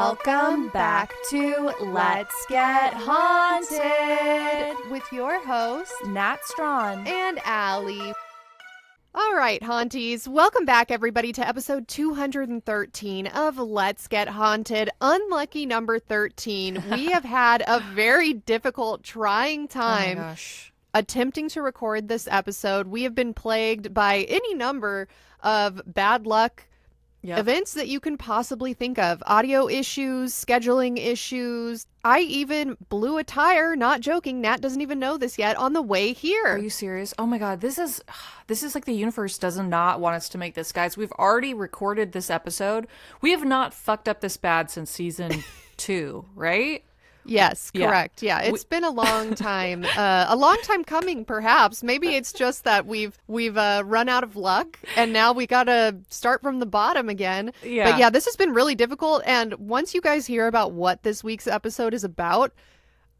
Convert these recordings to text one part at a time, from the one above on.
Welcome back to Let's Get Haunted with your hosts, Nat Strawn and Allie. All right, Haunties, welcome back, everybody, to episode 213 of Let's Get Haunted. Unlucky number 13. We have had a very difficult, trying time attempting to record this episode. We have been plagued by any number of bad luck events that you can possibly think of. Audio issues, scheduling issues. I even blew a tire, not joking, Nat doesn't even know this yet, on the way here. Are you serious? Oh my god, this is like the universe does not want us to make this, guys. We've already recorded this episode. We have not fucked up this bad since season 2, right? Yes, correct. Yeah, it's been a long time. A long time coming, perhaps. Maybe it's just that we've run out of luck, and now we gotta start from the bottom again. Yeah. But yeah, this has been really difficult, and once you guys hear about what this week's episode is about,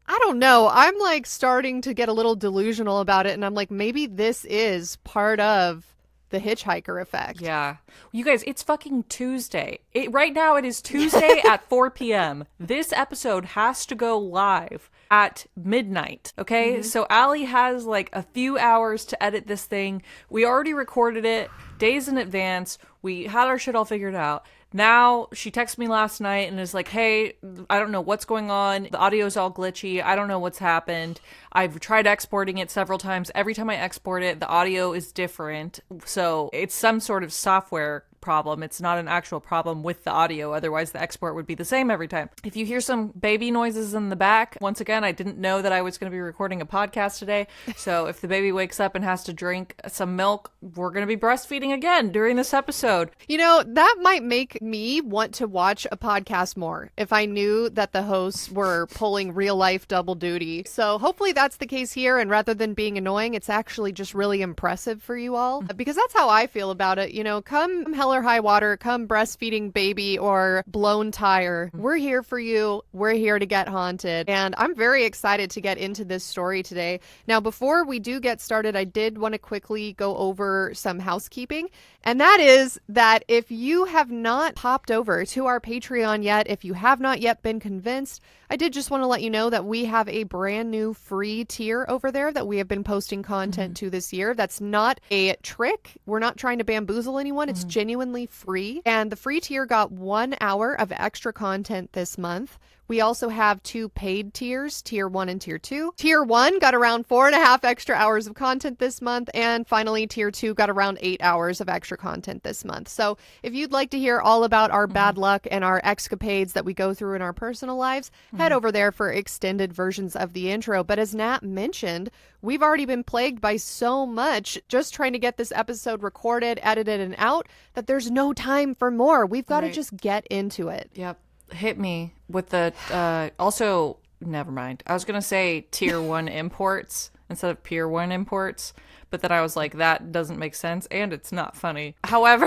I don't know. I'm like starting to get a little delusional about it, and I'm like, maybe this is part of the Hitchhiker Effect. Yeah. You guys, it's fucking Tuesday. Right now it is Tuesday at 4 p.m. This episode has to go live at midnight, okay? Mm-hmm. So Allie has like a few hours to edit this thing. We already recorded it days in advance. We had our shit all figured out. Now, she texted me last night and is like, hey, I don't know what's going on. The audio's all glitchy. I don't know what's happened. I've tried exporting it several times. Every time I export it, the audio is different. So it's some sort of software problem. It's not an actual problem with the audio. Otherwise, the export would be the same every time. If you hear some baby noises in the back, once again, I didn't know that I was going to be recording a podcast today. So if the baby wakes up and has to drink some milk, we're going to be breastfeeding again during this episode. You know, that might make me want to watch a podcast more if I knew that the hosts were pulling real life double duty. So hopefully that's the case here. And rather than being annoying, it's actually just really impressive for you all, because that's how I feel about it. You know, come hell or high water, come breastfeeding baby or blown tire, we're here for you. We're here to get haunted. And I'm very excited to get into this story today. Now, before we do get started, I did want to quickly go over some housekeeping. And that is that if you have not popped over to our Patreon yet, if you have not yet been convinced, I did just want to let you know that we have a brand new free tier over there that we have been posting content to this year. That's not a trick. We're not trying to bamboozle anyone. It's genuinely free. And the free tier got 1 hour of extra content this month. We also have 2 paid tiers, tier 1 and tier 2. Tier 1 got around 4.5 extra hours of content this month. And finally, tier 2 got around 8 hours of extra content this month. So if you'd like to hear all about our bad luck and our escapades that we go through in our personal lives, head over there for extended versions of the intro. But as Nat mentioned, we've already been plagued by so much just trying to get this episode recorded, edited, and out that there's no time for more. We've got to just get into it. Yep. Hit me with the also never mind. I was gonna say tier 1 imports instead of peer 1 imports, but then I was like, that doesn't make sense and it's not funny. However,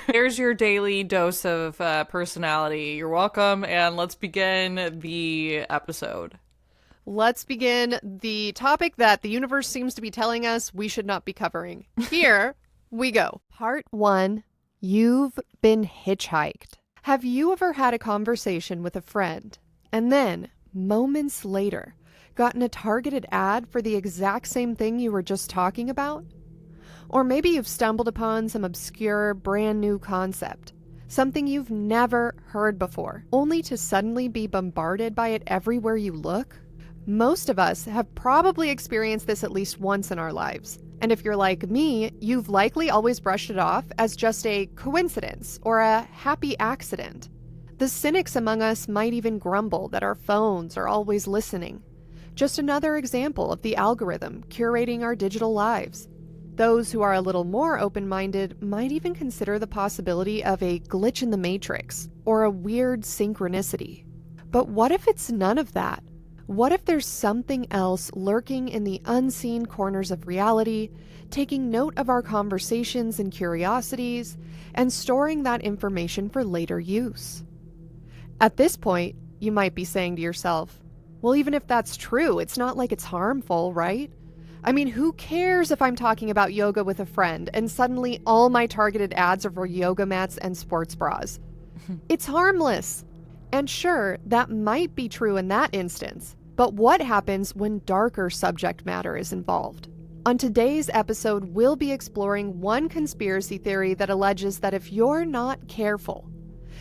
here's your daily dose of personality. You're welcome, and let's begin the episode. Let's begin the topic that the universe seems to be telling us we should not be covering. Here we go. Part 1. You've been hitchhiked. Have you ever had a conversation with a friend and then, moments later, gotten a targeted ad for the exact same thing you were just talking about? Or maybe you've stumbled upon some obscure, brand new concept, something you've never heard before, only to suddenly be bombarded by it everywhere you look? Most of us have probably experienced this at least once in our lives. And if you're like me, you've likely always brushed it off as just a coincidence or a happy accident. The cynics among us might even grumble that our phones are always listening. Just another example of the algorithm curating our digital lives. Those who are a little more open-minded might even consider the possibility of a glitch in the matrix or a weird synchronicity. But what if it's none of that? What if there's something else lurking in the unseen corners of reality, taking note of our conversations and curiosities, and storing that information for later use? At this point, you might be saying to yourself, well, even if that's true, it's not like it's harmful, right? I mean, who cares if I'm talking about yoga with a friend and suddenly all my targeted ads are for yoga mats and sports bras? It's harmless. And sure, that might be true in that instance, but what happens when darker subject matter is involved? On today's episode, we'll be exploring one conspiracy theory that alleges that if you're not careful,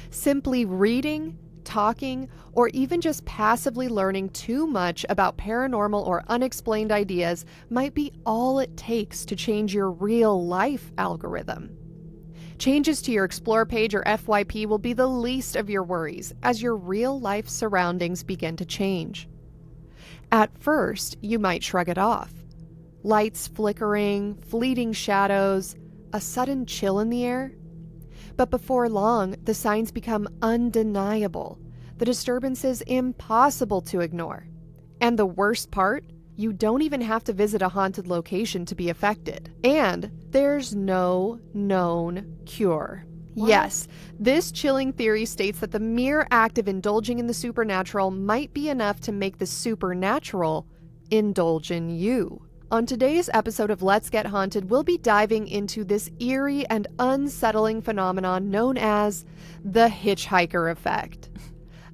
simply reading, talking, or even just passively learning too much about paranormal or unexplained ideas might be all it takes to change your real life algorithm. Changes to your Explore page or FYP will be the least of your worries as your real life surroundings begin to change. At first, you might shrug it off. Lights flickering, fleeting shadows, a sudden chill in the air. But before long, the signs become undeniable, the disturbances impossible to ignore. And the worst part, you don't even have to visit a haunted location to be affected. And there's no known cure. What? Yes, this chilling theory states that the mere act of indulging in the supernatural might be enough to make the supernatural indulge in you. On today's episode of Let's Get Haunted, we'll be diving into this eerie and unsettling phenomenon known as the Hitchhiker Effect.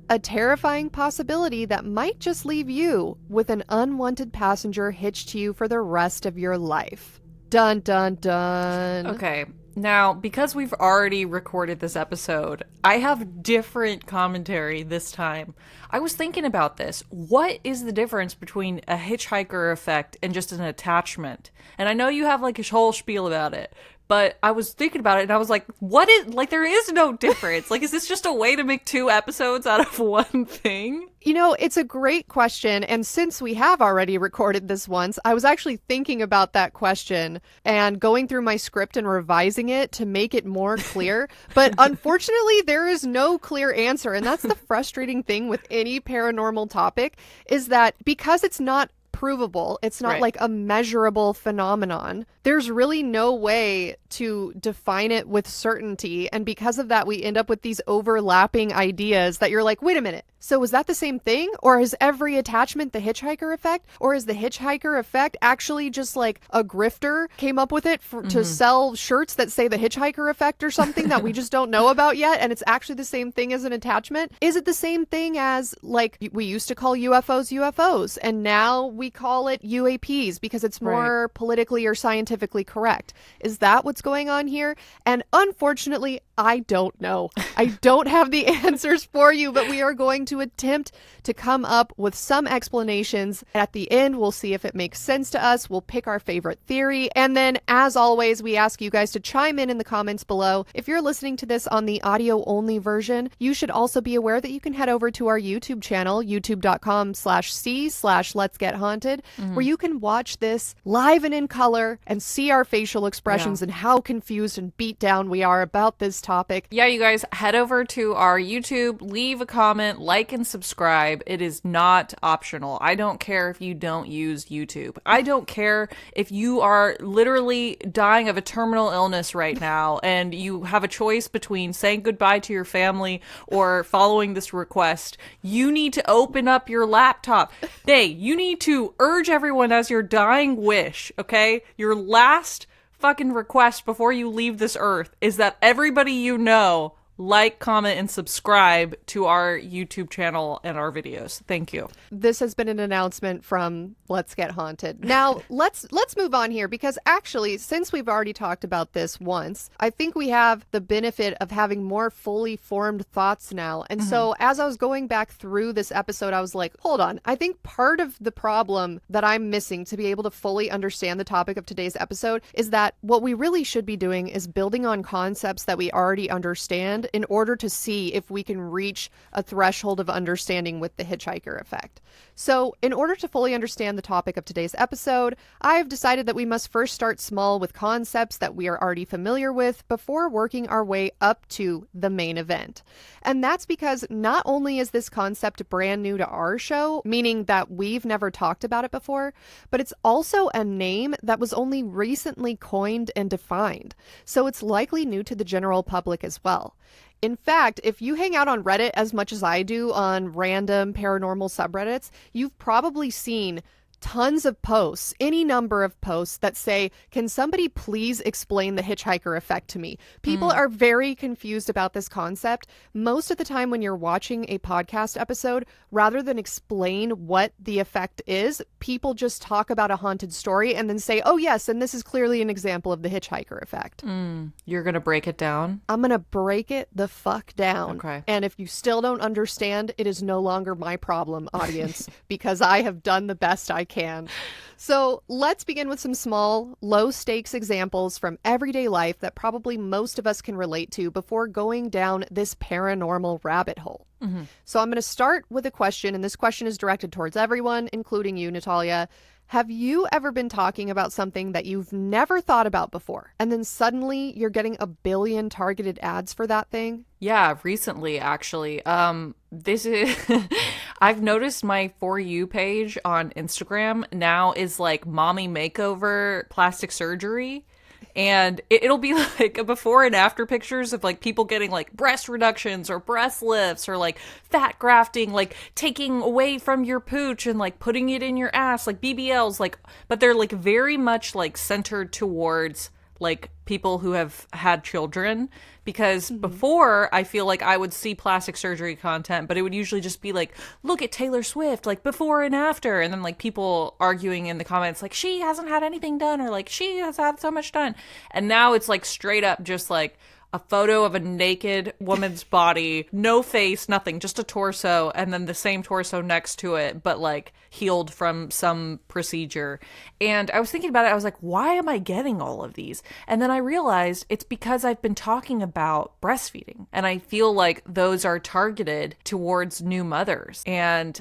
A terrifying possibility that might just leave you with an unwanted passenger hitched to you for the rest of your life. Dun dun dun. Okay, now, because we've already recorded this episode, I have different commentary this time. I was thinking about this. What is the difference between a hitchhiker effect and just an attachment? And I know you have like a whole spiel about it, but I was thinking about it and I was like, what is, like, there is no difference. Like, is this just a way to make 2 episodes out of one thing? You know, it's a great question. And since we have already recorded this once, I was actually thinking about that question and going through my script and revising it to make it more clear. But unfortunately, there is no clear answer. And that's the frustrating thing with any paranormal topic, is that because it's not provable, it's not Right. like a measurable phenomenon, there's really no way to define it with certainty. And because of that, we end up with these overlapping ideas that you're like, wait a minute, so is that the same thing? Or is every attachment the hitchhiker effect? Or is the hitchhiker effect actually just like a grifter came up with it to sell shirts that say the hitchhiker effect or something that we just don't know about yet, and it's actually the same thing as an attachment? Is it the same thing as, like, we used to call UFOs, and now we call it UAPs because it's more politically or scientifically correct? Is that what's going on here? And unfortunately, I don't know. I don't have the answers for you, but we are going to attempt to come up with some explanations. At the end, we'll see if it makes sense to us. We'll pick our favorite theory. And then, as always, we ask you guys to chime in the comments below. If you're listening to this on the audio-only version, you should also be aware that you can head over to our YouTube channel, youtube.com/c/letsgethaunted, where you can watch this live and in color and see our facial expressions and how confused and beat down we are about this topic. Yeah, you guys, head over to our YouTube, leave a comment, like and subscribe. It is not optional. I don't care if you don't use YouTube. I don't care if you are literally dying of a terminal illness right now and you have a choice between saying goodbye to your family or following this request. You need to open up your laptop. Hey, you need to urge everyone as your dying wish, okay? Your last fucking request before you leave this earth is that everybody you know like, comment, and subscribe to our YouTube channel and our videos. Thank you. This has been an announcement from Let's Get Haunted. Now, let's move on here, because actually, since we've already talked about this once, I think we have the benefit of having more fully formed thoughts now. And so as I was going back through this episode, I was like, hold on. I think part of the problem that I'm missing to be able to fully understand the topic of today's episode is that what we really should be doing is building on concepts that we already understand in order to see if we can reach a threshold of understanding with the hitchhiker effect. So in order to fully understand the topic of today's episode, I have decided that we must first start small with concepts that we are already familiar with before working our way up to the main event. And that's because not only is this concept brand new to our show, meaning that we've never talked about it before, but it's also a name that was only recently coined and defined. So it's likely new to the general public as well. In fact, if you hang out on Reddit as much as I do on random paranormal subreddits, you've probably seen tons of posts, any number of posts that say, can somebody please explain the hitchhiker effect to me? People are very confused about this concept. Most of the time when you're watching a podcast episode, rather than explain what the effect is, people just talk about a haunted story and then say, oh yes, and this is clearly an example of the hitchhiker effect. You're going to break it down? I'm going to break it the fuck down. Okay. And if you still don't understand, it is no longer my problem, audience, because I have done the best I can. So let's begin with some small, low-stakes examples from everyday life that probably most of us can relate to before going down this paranormal rabbit hole. So I'm going to start with a question, and this question is directed towards everyone, including you, Natalia. Have you ever been talking about something that you've never thought about before, and then suddenly you're getting a billion targeted ads for that thing? Yeah, recently, actually. This is, I've noticed my For You page on Instagram now is like mommy makeover plastic surgery. And it'll be like a before and after pictures of like people getting like breast reductions or breast lifts or like fat grafting, like taking away from your pooch and like putting it in your ass, like BBLs, like, but they're like very much like centered towards like people who have had children, because before I feel like I would see plastic surgery content, but it would usually just be like, look at Taylor Swift, like before and after, and then like people arguing in the comments like she hasn't had anything done, or like she has had so much done. And now it's like straight up just like a photo of a naked woman's body, no face, nothing, just a torso, and then the same torso next to it, but like healed from some procedure. And I was thinking about it, I was like, why am I getting all of these? And then I realized it's because I've been talking about breastfeeding, and I feel like those are targeted towards new mothers. And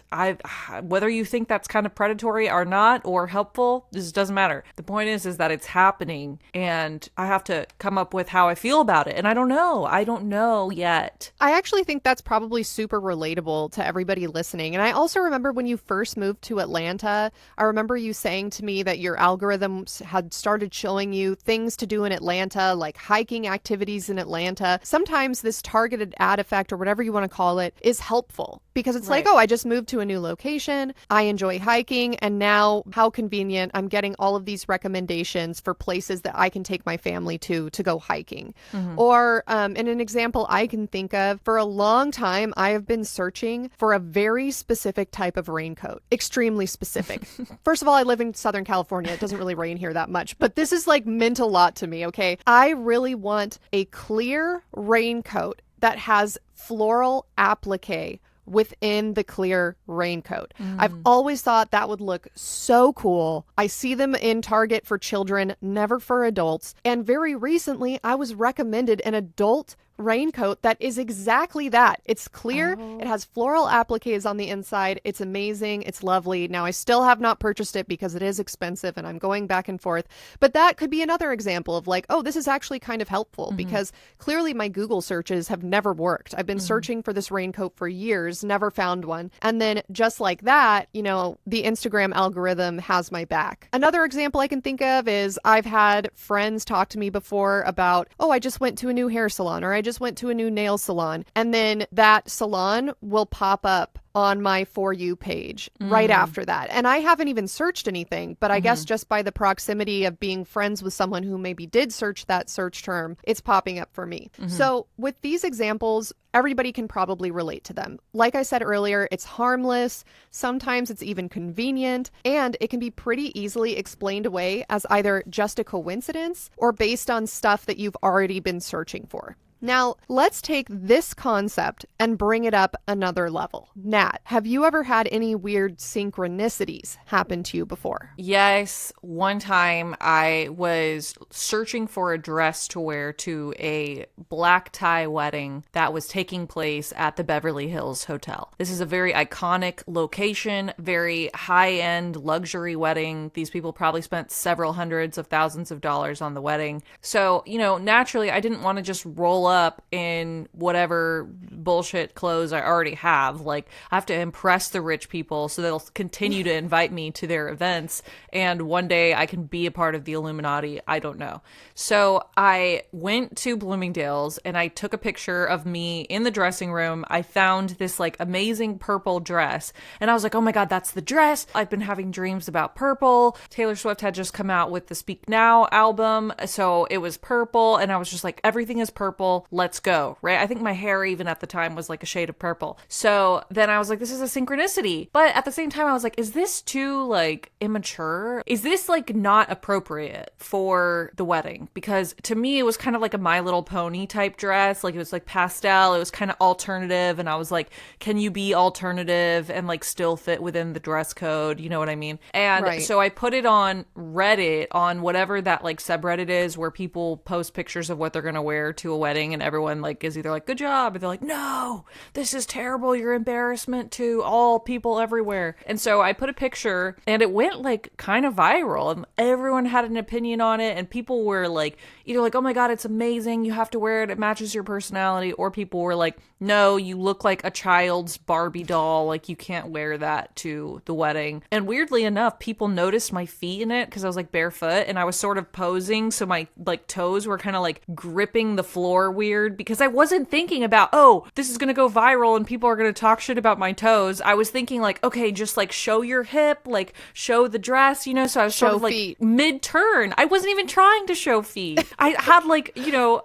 whether you think that's kind of predatory or not, or helpful, this doesn't matter. The point is that it's happening, and I have to come up with how I feel about it. And I don't know yet. I actually think that's probably super relatable to everybody listening. And I also remember when you first moved to Atlanta, I remember you saying to me that your algorithms had started showing you things to do in Atlanta, like hiking activities in Atlanta. Sometimes this targeted ad effect, or whatever you want to call it, is helpful because it's like, oh, I just moved to a new location. I enjoy hiking. And now how convenient. I'm getting all of these recommendations for places that I can take my family to go hiking. Or in an example I can think of, for a long time, I have been searching for a very specific type of raincoat. Extremely specific. First of all, I live in Southern California. It doesn't really rain here that much, but this is like meant a lot to me, okay? I really want a clear raincoat that has floral applique within the clear raincoat. I've always thought that would look so cool. I see them in Target for children, never for adults. And very recently, I was recommended an adult raincoat that is exactly that. It's clear. It has floral appliques on the inside. It's amazing. It's lovely. Now, I still have not purchased it because it is expensive and I'm going back and forth. But that could be another example of like, oh, this is actually kind of helpful because clearly my Google searches have never worked. I've been searching for this raincoat for years, never found one. And then just like that, you know, the Instagram algorithm has my back. Another example I can think of is I've had friends talk to me before about, oh, I just went to a new hair salon, or I just went to a new nail salon, and then that salon will pop up on my For You page right after that. And I haven't even searched anything, but I guess just by the proximity of being friends with someone who maybe did search that search term, it's popping up for me. So with these examples, everybody can probably relate to them. Like I said earlier, it's harmless. Sometimes it's even convenient, and it can be pretty easily explained away as either just a coincidence or based on stuff that you've already been searching for. Now, let's take this concept and bring it up another level. Nat, have you ever had any weird synchronicities happen to you before? Yes. One time I was searching for a dress to wear to a black tie wedding that was taking place at the Beverly Hills Hotel. This is a very iconic location, very high-end luxury wedding. These people probably spent several hundreds of thousands of dollars on the wedding. So, you know, naturally, I didn't want to just roll up in whatever bullshit clothes I already have. Like, I have to impress the rich people so they'll continue to invite me to their events, and one day I can be a part of the Illuminati. I don't know. So I went to Bloomingdale's and I took a picture of me in the dressing room. I found this like amazing purple dress, and I was like, oh my God, that's the dress. I've been having dreams about purple. Taylor Swift had just come out with the Speak Now album, so it was purple, and I was just like, everything is purple, let's go, right? I think my hair even at the time was like a shade of purple. So then I was like, this is a synchronicity. But at the same time, I was like, is this too like immature? Is this like not appropriate for the wedding? Because to me, it was kind of like a My Little Pony type dress. Like, it was like pastel, it was kind of alternative, and I was like, can you be alternative and like still fit within the dress code? You know what I mean? And so I put it on Reddit, on whatever that like subreddit is where people post pictures of what they're gonna wear to a wedding, and everyone like is either like, good job, or they're like, no, this is terrible, you're embarrassment to all people everywhere. And so I put a picture, and it went like kind of viral, and everyone had an opinion on it, and people were like, either like, oh my God, it's amazing, you have to wear it, it matches your personality, or people were like, no, you look like a child's Barbie doll, like you can't wear that to the wedding. And weirdly enough, people noticed my feet in it because I was like barefoot and I was sort of posing, so my like toes were kind of like gripping the floor weird, because I wasn't thinking about, oh, this is gonna go viral and people are gonna talk shit about my toes. I was thinking like, okay, just like show your hip, like show the dress, you know. So I was sort of like mid-turn. I wasn't even trying to show feet. I had like, you know,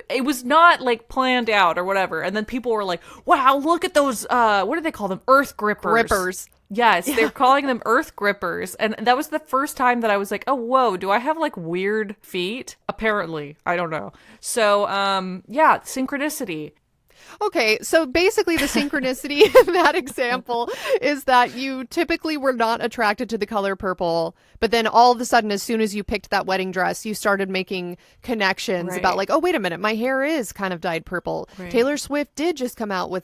it was not like planned out or whatever. And then people were like, wow, look at those, what do they call them? Earth grippers. Yes, they're calling them earth grippers. And that was the first time that I was like, oh, whoa, do I have like weird feet? Apparently. I don't know. So, yeah, synchronicity. Okay, so basically the synchronicity in that example is that you typically were not attracted to the color purple, but then all of a sudden, as soon as you picked that wedding dress, you started making connections about like, oh, wait a minute, my hair is kind of dyed purple. Right. Taylor Swift did just come out with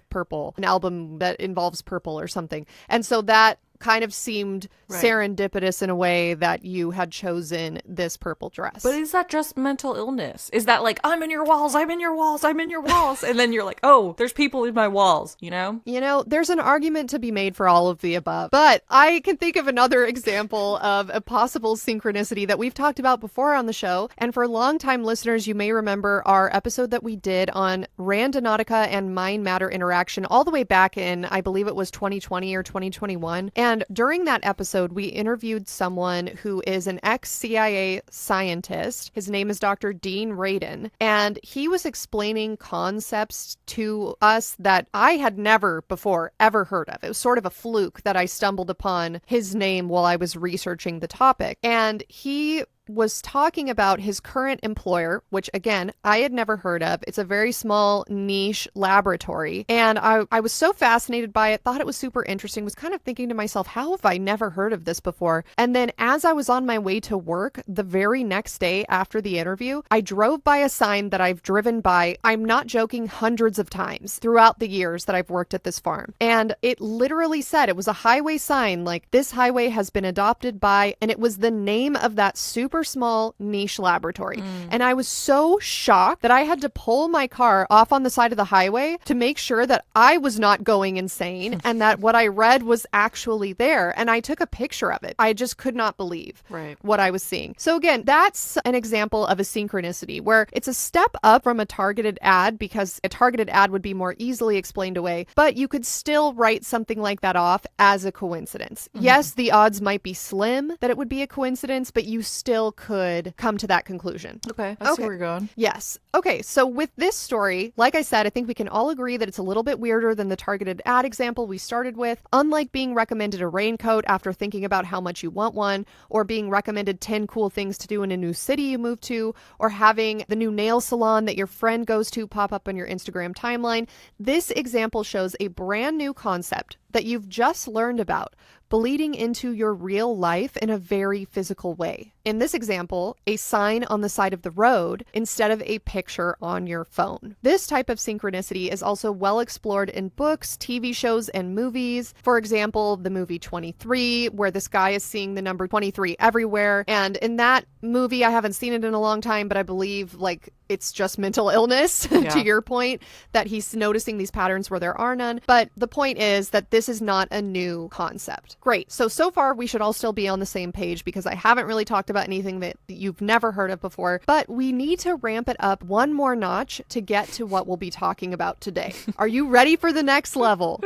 purple, an album that involves purple or something. And so that kind of seemed serendipitous in a way that you had chosen this purple dress. But is that just mental illness? Is that like, I'm in your walls, I'm in your walls, I'm in your walls, and then you're like, oh, there's people in my walls, you know? You know, there's an argument to be made for all of the above. But I can think of another example of a possible synchronicity that we've talked about before on the show. And for longtime listeners, you may remember our episode that we did on Randonautica and mind matter interaction all the way back in, I believe it was 2020 or 2021. And during that episode, we interviewed someone who is an ex-CIA scientist. His name is Dr. Dean Radin. And he was explaining concepts to us that I had never before ever heard of. It was sort of a fluke that I stumbled upon his name while I was researching the topic. And he was talking about his current employer, which again, I had never heard of. It's a very small niche laboratory. And I was so fascinated by it, thought it was super interesting, was kind of thinking to myself, how have I never heard of this before? And then as I was on my way to work the very next day after the interview, I drove by a sign that I've driven by, I'm not joking, hundreds of times throughout the years that I've worked at this farm. And it literally said, it was a highway sign, like, this highway has been adopted by, and it was the name of that super small niche laboratory. And I was so shocked that I had to pull my car off on the side of the highway to make sure that I was not going insane and that what I read was actually there. And I took a picture of it. I just could not believe what I was seeing. So again, that's an example of a synchronicity where it's a step up from a targeted ad, because a targeted ad would be more easily explained away, but you could still write something like that off as a coincidence. Yes, the odds might be slim that it would be a coincidence, but you still could come to that conclusion. Okay, I see where you're going. Yes. Okay, so with this story, like I said, I think we can all agree that it's a little bit weirder than the targeted ad example we started with. Unlike being recommended a raincoat after thinking about how much you want one, or being recommended 10 cool things to do in a new city you move to, or having the new nail salon that your friend goes to pop up on your Instagram timeline, this example shows a brand new concept that you've just learned about, bleeding into your real life in a very physical way. In this example, a sign on the side of the road instead of a picture on your phone. This type of synchronicity is also well explored in books, TV shows, and movies. For example, the movie 23, where this guy is seeing the number 23 everywhere. And in that movie, I haven't seen it in a long time, but I believe like it's just mental illness, to your point, that he's noticing these patterns where there are none. But the point is that this is not a new concept. Great. So far, we should all still be on the same page because I haven't really talked about anything that you've never heard of before. But we need to ramp it up one more notch to get to what we'll be talking about today. Are you ready for the next level?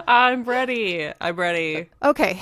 I'm ready. I'm ready. Okay.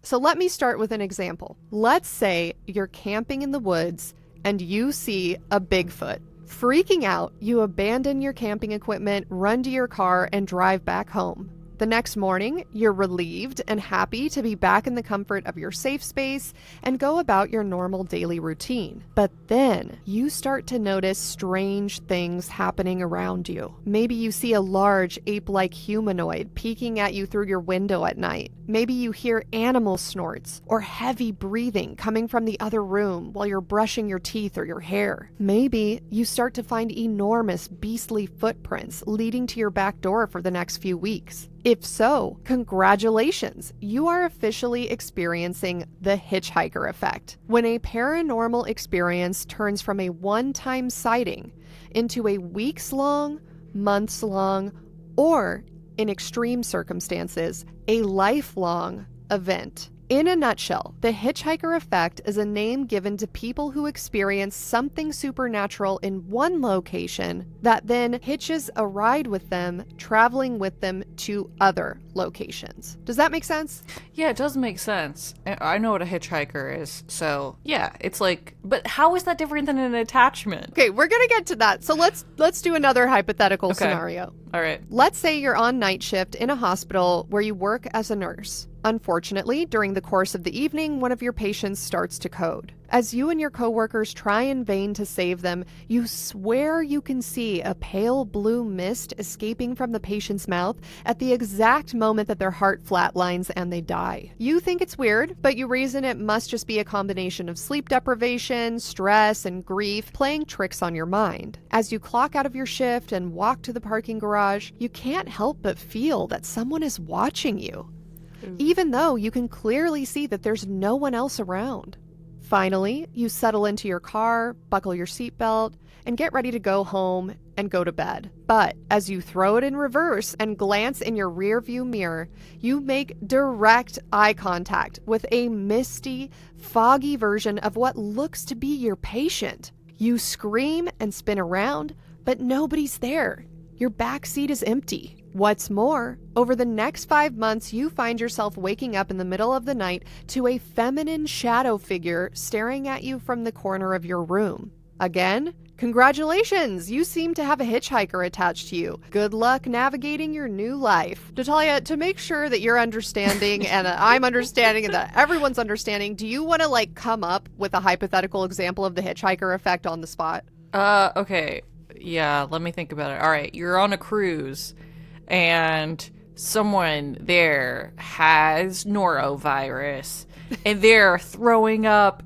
So let me start with an example. Let's say you're camping in the woods and you see a Bigfoot. Freaking out, you abandon your camping equipment, run to your car, and drive back home. The next morning, you're relieved and happy to be back in the comfort of your safe space and go about your normal daily routine. But then you start to notice strange things happening around you. Maybe you see a large ape-like humanoid peeking at you through your window at night. Maybe you hear animal snorts or heavy breathing coming from the other room while you're brushing your teeth or your hair. Maybe you start to find enormous beastly footprints leading to your back door for the next few weeks. If so, congratulations, you are officially experiencing the hitchhiker effect, when a paranormal experience turns from a one-time sighting into a weeks-long, months-long, or, in extreme circumstances, a lifelong event. In a nutshell, the hitchhiker effect is a name given to people who experience something supernatural in one location that then hitches a ride with them, traveling with them to other locations. Does that make sense? Yeah, it does make sense. I know what a hitchhiker is, so yeah, it's like, but how is that different than an attachment? Okay, we're gonna get to that. So let's do another hypothetical scenario. All right. Let's say you're on night shift in a hospital where you work as a nurse. Unfortunately, during the course of the evening, one of your patients starts to code. As you and your coworkers try in vain to save them, you swear you can see a pale blue mist escaping from the patient's mouth at the exact moment that their heart flatlines and they die. You think it's weird, but you reason it must just be a combination of sleep deprivation, stress, and grief playing tricks on your mind. As you clock out of your shift and walk to the parking garage, you can't help but feel that someone is watching you, even though you can clearly see that there's no one else around. Finally, you settle into your car, buckle your seatbelt, and get ready to go home and go to bed. But as you throw it in reverse and glance in your rearview mirror, you make direct eye contact with a misty, foggy version of what looks to be your patient. You scream and spin around, but nobody's there. Your back seat is empty. What's more, over the next 5 months, you find yourself waking up in the middle of the night to a feminine shadow figure staring at you from the corner of your room. Again, congratulations! You seem to have a hitchhiker attached to you. Good luck navigating your new life. Natalia, to make sure that you're understanding and I'm understanding and that everyone's understanding, do you want to come up with a hypothetical example of the hitchhiker effect on the spot? Okay. Yeah, let me think about it. All right, you're on a cruise and someone there has norovirus and they're throwing up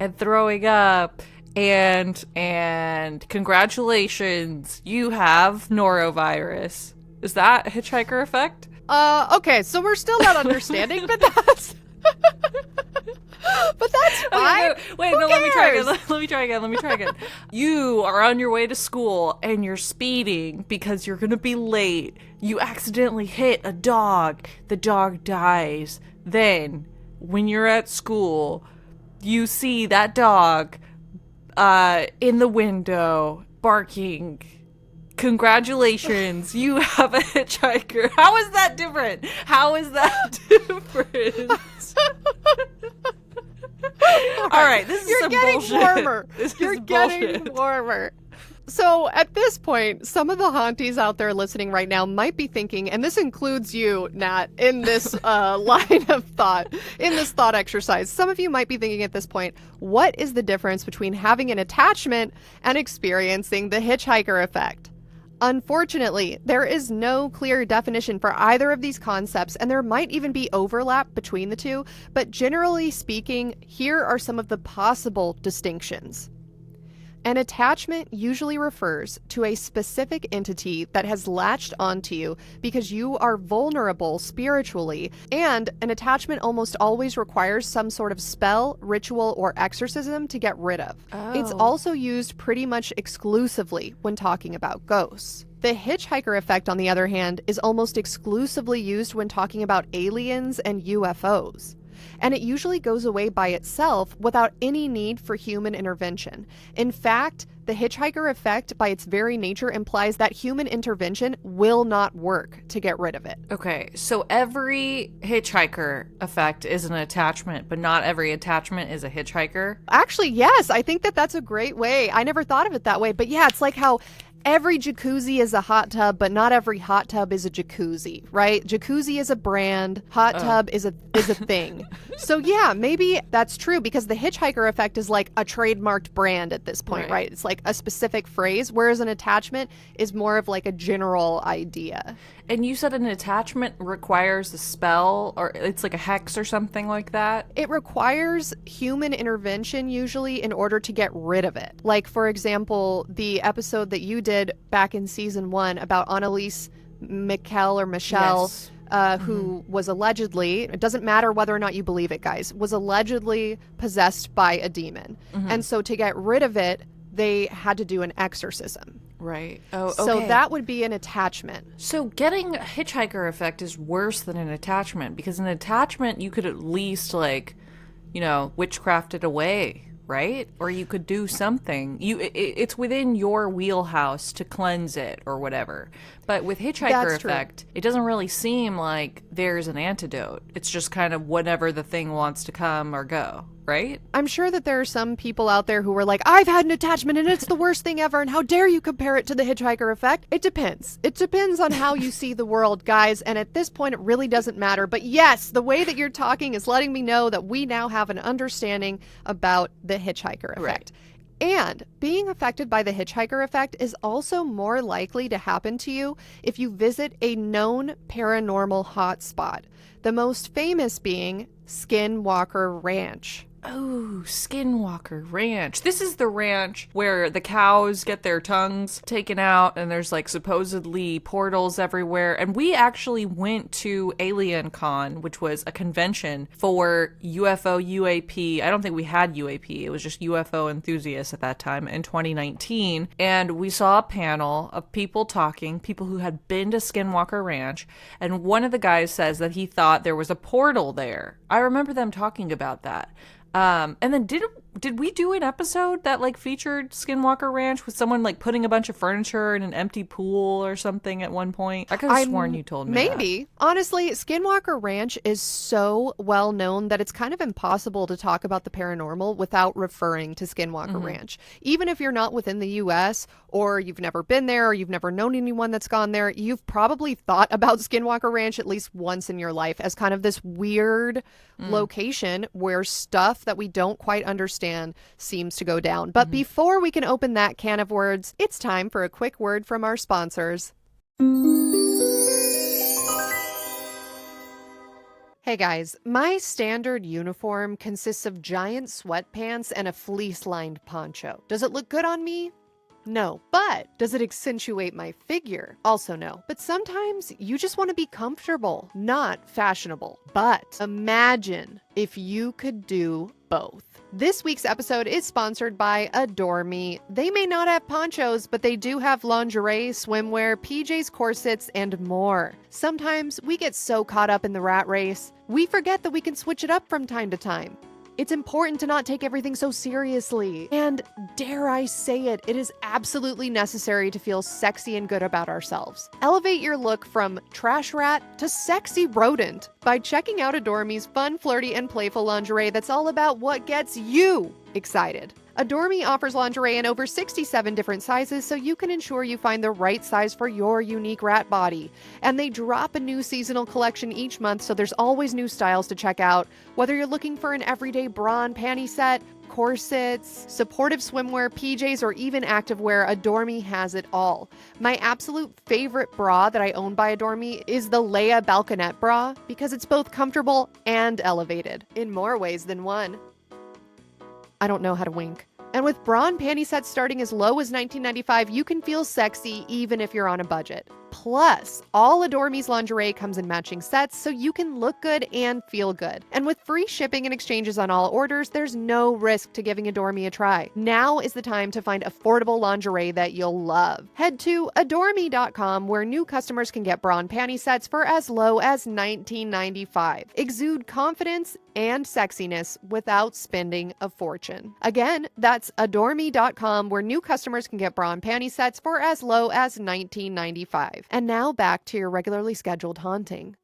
and congratulations, you have norovirus. Is that a hitchhiker effect? Okay, so we're still not understanding, but that's but that's fine. Okay, wait, no, let me try again. You are on your way to school and you're speeding because you're gonna be late. You accidentally hit a dog. The dog dies. Then, when you're at school, you see that dog in the window barking. Congratulations, you have a hitchhiker. How is that different? All right, this is some bullshit. You're getting warmer. So at this point, some of the haunties out there listening right now might be thinking, and this includes you, Nat, in this line of thought, in this thought exercise. Some of you might be thinking at this point, what is the difference between having an attachment and experiencing the hitchhiker effect? Unfortunately, there is no clear definition for either of these concepts, and there might even be overlap between the two, but generally speaking, here are some of the possible distinctions. An attachment usually refers to a specific entity that has latched onto you because you are vulnerable spiritually, and an attachment almost always requires some sort of spell, ritual, or exorcism to get rid of. It's also used pretty much exclusively when talking about ghosts. The hitchhiker effect, on the other hand, is almost exclusively used when talking about aliens and UFOs. And it usually goes away by itself without any need for human intervention. In fact, the hitchhiker effect, by its very nature, implies that human intervention will not work to get rid of it. Okay, so every hitchhiker effect is an attachment, but not every attachment is a hitchhiker? Actually, yes, I think that that's a great way. I never thought of it that way, but yeah, it's like how every jacuzzi is a hot tub, but not every hot tub is a jacuzzi, right? Jacuzzi is a brand, hot tub is a thing. So yeah, maybe that's true, because the hitchhiker effect is like a trademarked brand at this point, right? It's like a specific phrase, whereas an attachment is more of like a general idea. And you said an attachment requires a spell, or it's like a hex or something like that? It requires human intervention usually in order to get rid of it. Like, for example, the episode that you did back in season 1 about Annalise Michel or Michelle, who was allegedly, it doesn't matter whether or not you believe it, guys, was allegedly possessed by a demon. And so to get rid of it, they had to do an exorcism. Right. Oh, okay. So that would be an attachment. So getting a hitchhiker effect is worse than an attachment, because an attachment you could at least, like, you know, witchcraft it away, right? Or you could do something. It's within your wheelhouse to cleanse it or whatever. But with hitchhiker effect, it doesn't really seem like there's an antidote. It's just kind of whenever the thing wants to come or go, right? I'm sure that there are some people out there who were like, I've had an attachment and it's the worst thing ever, and how dare you compare it to the hitchhiker effect? It depends. It depends on how you see the world, guys, and at this point it really doesn't matter. But yes, the way that you're talking is letting me know that we now have an understanding about the hitchhiker effect. Right. And being affected by the hitchhiker effect is also more likely to happen to you if you visit a known paranormal hotspot, the most famous being Skinwalker Ranch. Oh, Skinwalker Ranch. This is the ranch where the cows get their tongues taken out and there's like supposedly portals everywhere. And we actually went to Alien Con, which was a convention for UFO UAP. I don't think we had UAP. It was just UFO enthusiasts at that time in 2019. And we saw a panel of people talking, people who had been to Skinwalker Ranch. And one of the guys says that he thought there was a portal there. I remember them talking about that. And then did we do an episode that like featured Skinwalker Ranch with someone like putting a bunch of furniture in an empty pool or something at one point? I could have sworn you told me Maybe. Honestly, Skinwalker Ranch is so well known that it's kind of impossible to talk about the paranormal without referring to Skinwalker Ranch. Even if you're not within the US or you've never been there or you've never known anyone that's gone there, you've probably thought about Skinwalker Ranch at least once in your life as kind of this weird location where stuff that we don't quite understand seems to go down. But before we can open that can of words, it's time for a quick word from our sponsors. Hey guys, my standard uniform consists of giant sweatpants and a fleece-lined poncho. Does it look good on me? No. But does it accentuate my figure? Also no. But sometimes you just want to be comfortable, not fashionable. But imagine if you could do both. This week's episode is sponsored by Adore Me. They may not have ponchos, but they do have lingerie, swimwear, PJs, corsets, and more. Sometimes we get so caught up in the rat race, we forget that we can switch it up from time to time. It's important to not take everything so seriously. And dare I say it, it is absolutely necessary to feel sexy and good about ourselves. Elevate your look from trash rat to sexy rodent by checking out Adore Me's fun, flirty, and playful lingerie that's all about what gets you excited. Adore Me offers lingerie in over 67 different sizes, so you can ensure you find the right size for your unique rat body. And they drop a new seasonal collection each month, so there's always new styles to check out. Whether you're looking for an everyday bra and panty set, corsets, supportive swimwear, PJs, or even activewear, Adore Me has it all. My absolute favorite bra that I own by Adore Me is the Leia Balconette bra, because it's both comfortable and elevated in more ways than one. I don't know how to wink. And with bra and panty sets starting as low as $19.95, you can feel sexy even if you're on a budget. Plus, all Adore Me's lingerie comes in matching sets, so you can look good and feel good. And with free shipping and exchanges on all orders, there's no risk to giving Adore Me a try. Now is the time to find affordable lingerie that you'll love. Head to adoreme.com, where new customers can get bra and panty sets for as low as $19.95. Exude confidence and sexiness without spending a fortune. Again, that's adoreme.com, where new customers can get bra and panty sets for as low as $19.95. And now back to your regularly scheduled haunting.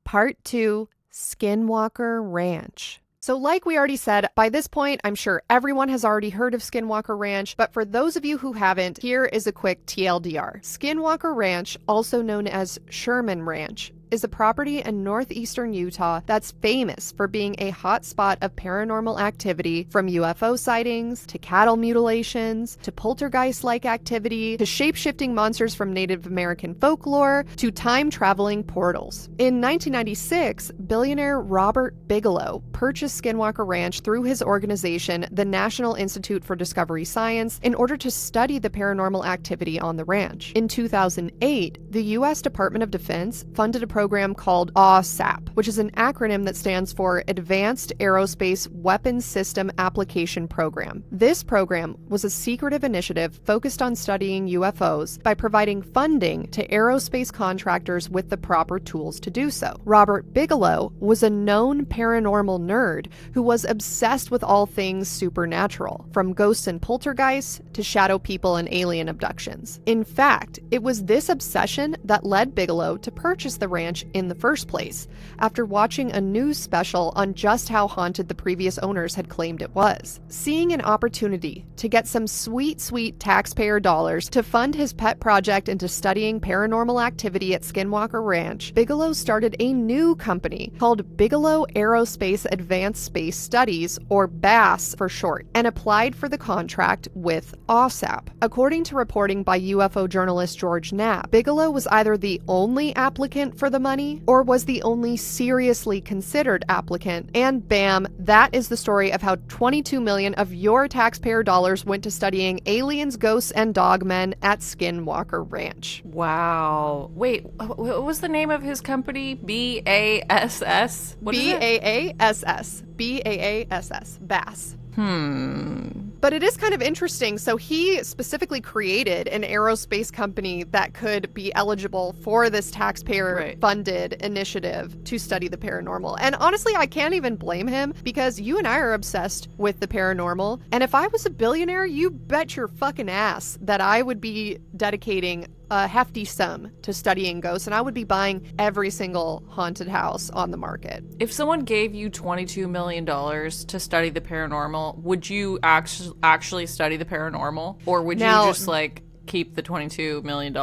Part 2, Skinwalker Ranch. So like we already said, by this point, I'm sure everyone has already heard of Skinwalker Ranch, but for those of you who haven't, here is a quick TLDR. Skinwalker Ranch, also known as Sherman Ranch, is a property in northeastern Utah that's famous for being a hotspot of paranormal activity, from UFO sightings to cattle mutilations to poltergeist-like activity to shape-shifting monsters from Native American folklore to time-traveling portals. In 1996, billionaire Robert Bigelow purchased Skinwalker Ranch through his organization, the National Institute for Discovery Science, in order to study the paranormal activity on the ranch. In 2008, the U.S. Department of Defense funded a program called AWSAP, which is an acronym that stands for Advanced Aerospace Weapons System Application Program. This program was a secretive initiative focused on studying UFOs by providing funding to aerospace contractors with the proper tools to do so. Robert Bigelow was a known paranormal nerd who was obsessed with all things supernatural, from ghosts and poltergeists to shadow people and alien abductions. In fact, it was this obsession that led Bigelow to purchase the ranch in the first place, after watching a news special on just how haunted the previous owners had claimed it was. Seeing an opportunity to get some sweet taxpayer dollars to fund his pet project into studying paranormal activity at Skinwalker Ranch, Bigelow started a new company called Bigelow Aerospace Advanced Space Studies, or BASS for short, and applied for the contract with AWSAP. According to reporting by UFO journalist George Knapp, Bigelow was either the only applicant for the money or was the only seriously considered applicant, and bam, that is the story of how $22 million of your taxpayer dollars went to studying aliens, ghosts, and dogmen at Skinwalker Ranch. Wow. Wait, what was the name of his company? BASS? What is it? BAASS. BAASS. BASS. But it is kind of interesting. So he specifically created an aerospace company that could be eligible for this taxpayer-funded initiative to study the paranormal. And honestly, I can't even blame him, because you and I are obsessed with the paranormal. And if I was a billionaire, you bet your fucking ass that I would be dedicating a hefty sum to studying ghosts, and I would be buying every single haunted house on the market. If someone gave you $22 million to study the paranormal, would you actually study the paranormal? Or would you just keep the $22 million?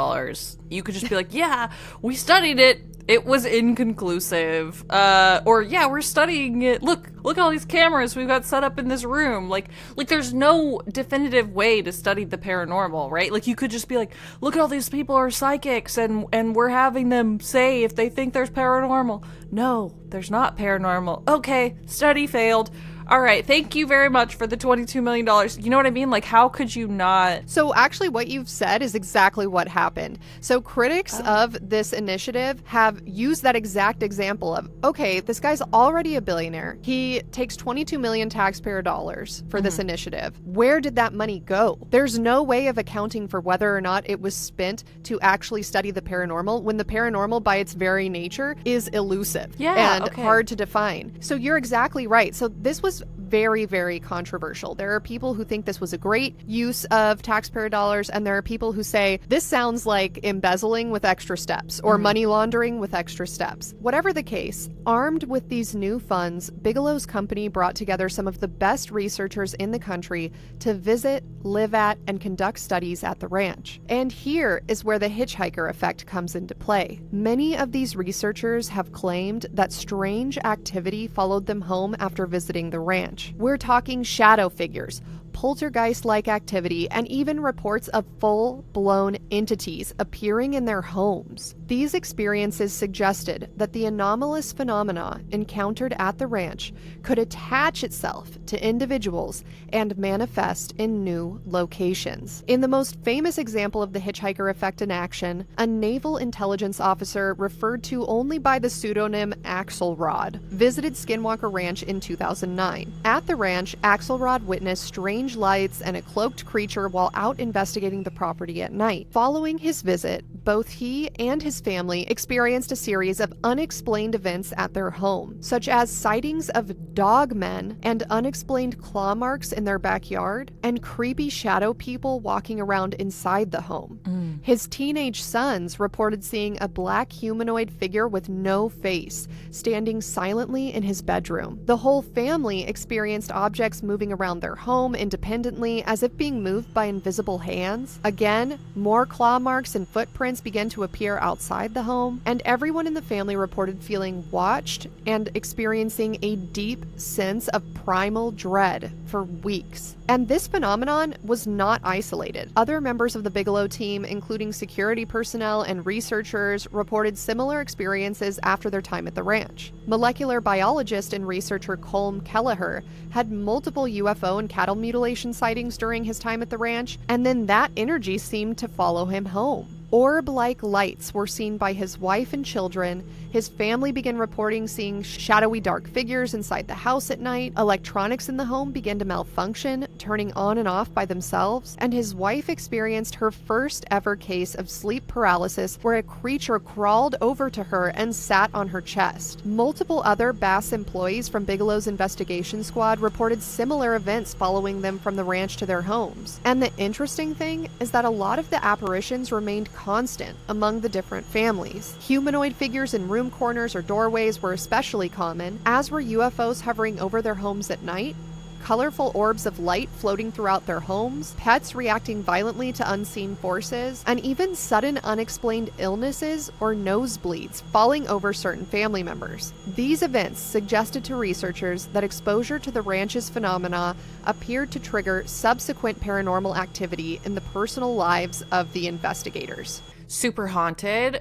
You could just be like, yeah, we studied it. It was inconclusive. Or yeah, we're studying it. Look at all these cameras we've got set up in this room. Like there's no definitive way to study the paranormal, right? Like you could just be like, look at all these people are psychics and we're having them say if they think there's paranormal. No, there's not paranormal. Okay, study failed. All right, thank you very much for the $22 million. You know what I mean? Like, how could you not? So actually what you've said is exactly what happened. So critics of this initiative have used that exact example of, okay, this guy's already a billionaire. He takes 22 million taxpayer dollars for this initiative. Where did that money go? There's no way of accounting for whether or not it was spent to actually study the paranormal, when the paranormal by its very nature is elusive and hard to define. So you're exactly right. So this was very, very controversial. There are people who think this was a great use of taxpayer dollars, and there are people who say this sounds like embezzling with extra steps or money laundering with extra steps. Whatever the case, armed with these new funds, Bigelow's company brought together some of the best researchers in the country to visit, live at, and conduct studies at the ranch. And here is where the Hitchhiker Effect comes into play. Many of these researchers have claimed that strange activity followed them home after visiting the ranch. We're talking shadow figures, poltergeist-like activity, and even reports of full-blown entities appearing in their homes. These experiences suggested that the anomalous phenomena encountered at the ranch could attach itself to individuals and manifest in new locations. In the most famous example of the Hitchhiker Effect in action, a naval intelligence officer referred to only by the pseudonym Axelrod visited Skinwalker Ranch in 2009. At the ranch, Axelrod witnessed strange lights and a cloaked creature while out investigating the property at night. Following his visit, both he and his family experienced a series of unexplained events at their home, such as sightings of dog men and unexplained claw marks in their backyard, and creepy shadow people walking around inside the home. His teenage sons reported seeing a black humanoid figure with no face standing silently in his bedroom. The whole family experienced objects moving around their home independently as if being moved by invisible hands. Again, more claw marks and footprints began to appear outside the home, and everyone in the family reported feeling watched and experiencing a deep sense of primal dread for weeks. And this phenomenon was not isolated. Other members of the Bigelow team, including security personnel and researchers, reported similar experiences after their time at the ranch. Molecular biologist and researcher Colm Kelleher had multiple UFO and cattle mutilation sightings during his time at the ranch, and then that energy seemed to follow him home. Orb-like lights were seen by his wife and children. His family began reporting seeing shadowy dark figures inside the house at night. Electronics in the home began to malfunction, turning on and off by themselves. And his wife experienced her first ever case of sleep paralysis where a creature crawled over to her and sat on her chest. Multiple other Bass employees from Bigelow's investigation squad reported similar events following them from the ranch to their homes. And the interesting thing is that a lot of the apparitions remained constant among the different families. Humanoid figures in room corners or doorways were especially common, as were UFOs hovering over their homes at night, colorful orbs of light floating throughout their homes, pets reacting violently to unseen forces, and even sudden unexplained illnesses or nosebleeds falling over certain family members. These events suggested to researchers that exposure to the ranch's phenomena appeared to trigger subsequent paranormal activity in the personal lives of the investigators. Super haunted.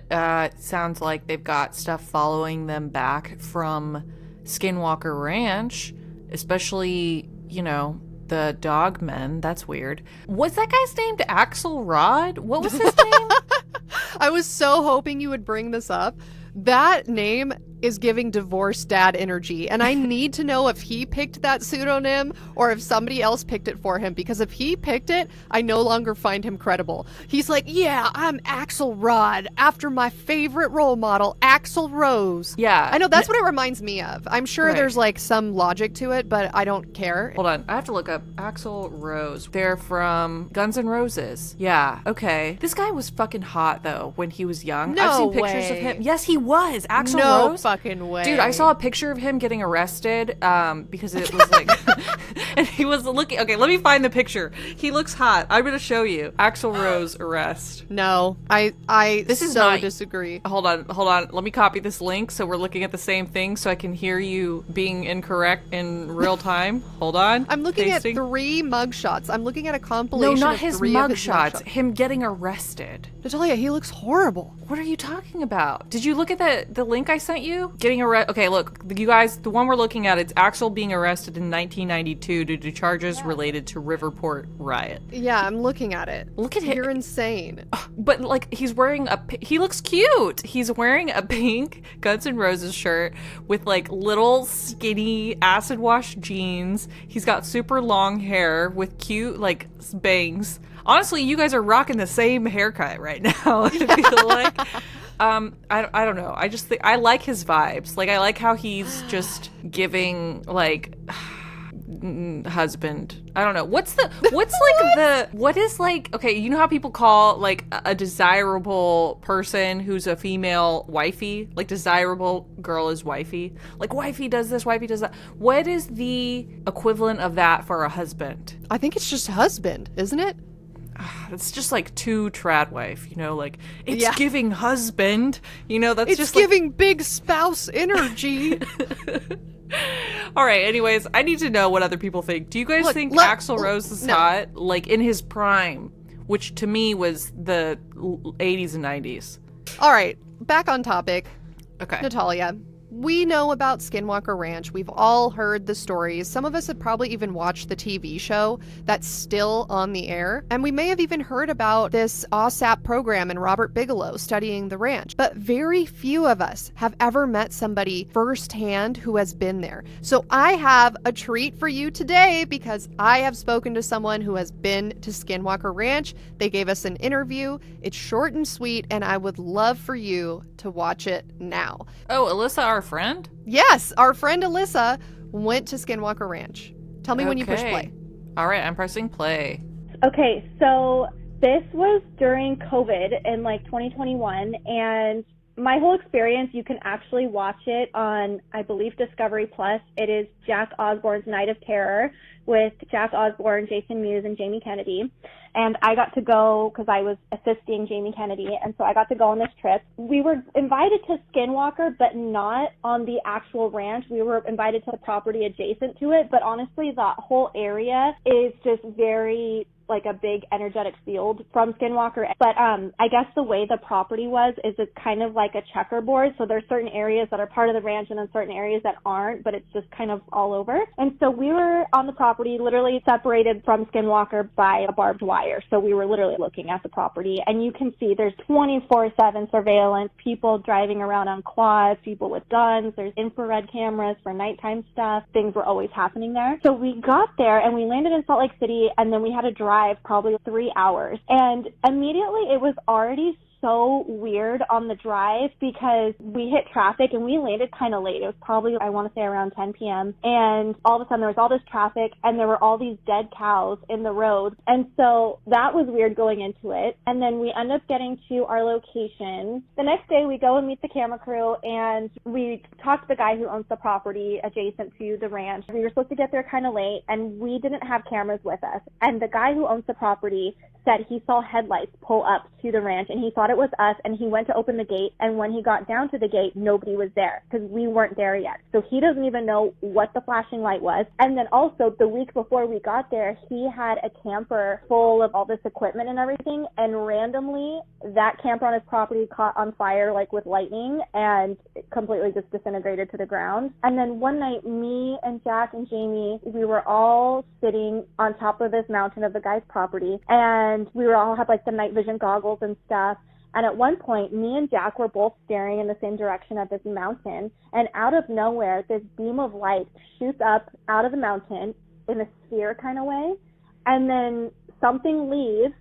Sounds like they've got stuff following them back from Skinwalker Ranch, especially, you know, the dog men. That's weird. Was that guy's named Axelrod? What was his name? I was so hoping you would bring this up. That name is giving divorced dad energy, and I need to know if he picked that pseudonym or if somebody else picked it for him, because if he picked it, I no longer find him credible. He's like, yeah, I'm Axelrod, after my favorite role model, Axl Rose. Yeah. I know, that's what it reminds me of. I'm sure Right. there's like some logic to it, but I don't care. Hold on. I have to look up Axl Rose. They're from Guns N' Roses. Yeah. Okay. This guy was fucking hot, though, when he was young. I've No seen pictures of way. him. Yes, he was. Axl No Rose. fucking way. Dude, I saw a picture of him getting arrested because it was like, and he was looking. Okay, let me find the picture. He looks hot. I'm gonna show you. Axl Rose arrest. No, I This is so not- disagree. Hold on. Let me copy this link so we're looking at the same thing so I can hear you being incorrect in real time. Hold on. I'm looking Pasting. at 3 mugshots. I'm looking at a No, compilation not of his 3 of his mugshots. mugshots. Him getting arrested. Natalia, he looks horrible. What are you talking about? Did you look at the link I sent you? Getting arrested. Okay, look, you guys, the one we're looking at, it's Axel being arrested in 1992 due to charges related to Riverport riot. Yeah, I'm looking at it. Look at him. You're insane. But like, he's wearing he looks cute. He's wearing a pink Guns N' Roses shirt with like little skinny acid wash jeans. He's got super long hair with cute like bangs. Honestly, you guys are rocking the same haircut right now. I feel like. I don't know. I just think I like his vibes. Like, I like how he's just giving like husband. I don't know. What is like, okay, you know how people call like a desirable person who's a female wifey? Like, desirable girl is wifey. Like, wifey does this, wifey does that. What is the equivalent of that for a husband? I think it's just husband, isn't it? It's just like too trad wife, you know, like it's Yeah. giving husband, you know, that's It's just giving big spouse energy. All right, anyways, I need to know what other people think. Do you guys think Axl Rose is hot? Like, in his prime, which to me was the 80s and 90s. All right, back on topic. Okay. Natalia, we know about Skinwalker Ranch. We've all heard the stories. Some of us have probably even watched the TV show that's still on the air. And we may have even heard about this OSAP program and Robert Bigelow studying the ranch. But very few of us have ever met somebody firsthand who has been there. So I have a treat for you today because I have spoken to someone who has been to Skinwalker Ranch. They gave us an interview. It's short and sweet, and I would love for you to watch it now. Oh, Alyssa, our friend? Yes, our friend Alyssa went to Skinwalker Ranch. Tell me when you push play. All right, I'm pressing play. Okay, so this was during COVID in like 2021, and my whole experience, you can actually watch it on, I believe, Discovery Plus. It is Jack Osbourne's Night of Terror with Jack Osbourne, Jason Mewes, and Jamie Kennedy. And I got to go because I was assisting Jamie Kennedy, and so I got to go on this trip. We were invited to Skinwalker, but not on the actual ranch. We were invited to the property adjacent to it, but honestly, that whole area is just very like a big energetic field from Skinwalker. But I guess the way the property was is it's kind of like a checkerboard. So there's certain areas that are part of the ranch and then certain areas that aren't, but it's just kind of all over. And so we were on the property literally separated from Skinwalker by a barbed wire. So we were literally looking at the property, and you can see there's 24/7 surveillance, people driving around on quads, people with guns, there's infrared cameras for nighttime stuff. Things were always happening there. So we got there and we landed in Salt Lake City, and then we had to drive probably 3 hours. And immediately it was already so weird on the drive because we hit traffic and we landed kind of late. It was probably, I want to say, around 10 p.m. And all of a sudden there was all this traffic and there were all these dead cows in the road. And so that was weird going into it. And then we end up getting to our location. The next day we go and meet the camera crew and we talk to the guy who owns the property adjacent to the ranch. We were supposed to get there kind of late and we didn't have cameras with us. And the guy who owns the property said he saw headlights pull up to the ranch and he thought it was us, and he went to open the gate, and when he got down to the gate, nobody was there because we weren't there yet. So he doesn't even know what the flashing light was. And then also the week before we got there, he had a camper full of all this equipment and everything, and randomly that camper on his property caught on fire like with lightning and completely just disintegrated to the ground. And then one night, me and Jack and Jamie, we were all sitting on top of this mountain of the guy's property, and we were all had like the night vision goggles and stuff. And at one point, me and Jack were both staring in the same direction at this mountain, and out of nowhere, this beam of light shoots up out of the mountain in a sphere kind of way, and then something leaves,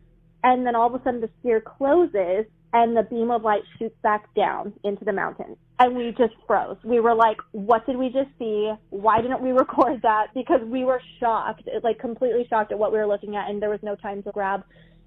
and then all of a sudden the sphere closes, and the beam of light shoots back down into the mountain. And we just froze. We were like, what did we just see? Why didn't we record that? Because we were shocked, like completely shocked at what we were looking at, and there was no time to grab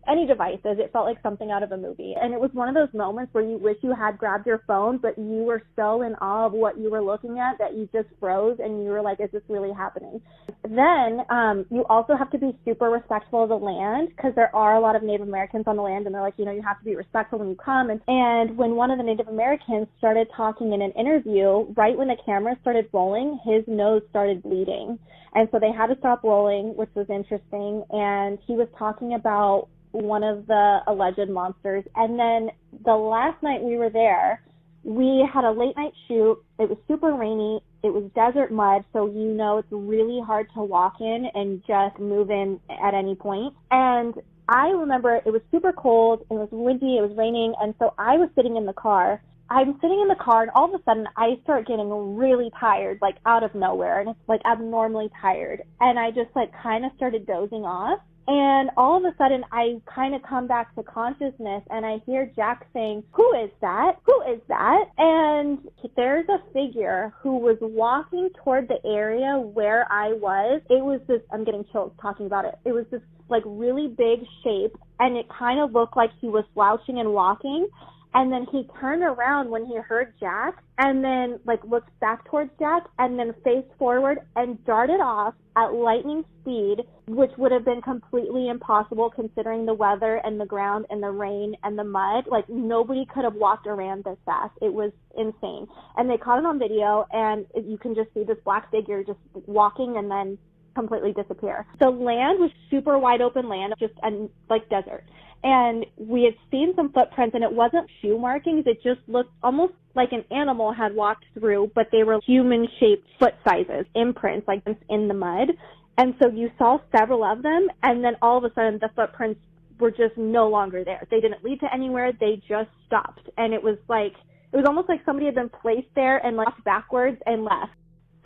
any devices. It felt like something out of a movie. And it was one of those moments where you wish you had grabbed your phone, but you were so in awe of what you were looking at that you just froze and you were like, is this really happening? Then you also have to be super respectful of the land because there are a lot of Native Americans on the land, and they're like, you know, you have to be respectful when you come. And when one of the Native Americans started talking in an interview, right when the camera started rolling, his nose started bleeding. And so they had to stop rolling, which was interesting. And he was talking about one of the alleged monsters. And then the last night we were there, we had a late night shoot. It was super rainy. It was desert mud, so you know it's really hard to walk in and just move in at any point. And I remember it was super cold, it was windy, it was raining, and so I was sitting in the car. I'm sitting in the car, and all of a sudden I start getting really tired, like out of nowhere, and it's like abnormally tired. And I just like kind of started dozing off. And all of a sudden, I kind of come back to consciousness, and I hear Jack saying, who is that? Who is that? And there's a figure who was walking toward the area where I was. It was this, I'm getting chills talking about it. It was this like really big shape, and it kind of looked like he was slouching and walking. And then he turned around when he heard Jack and then like looked back towards Jack and then faced forward and darted off at lightning speed, which would have been completely impossible considering the weather and the ground and the rain and the mud. Like nobody could have walked around this fast. It was insane. And they caught it on video, and you can just see this black figure just walking and then completely disappear. The land was super wide open land, just like desert. And we had seen some footprints, and it wasn't shoe markings. It just looked almost like an animal had walked through, but they were human-shaped foot sizes, imprints, like in the mud. And so you saw several of them, and then all of a sudden the footprints were just no longer there. They didn't lead to anywhere. They just stopped. And it was almost like somebody had been placed there and walked backwards and left.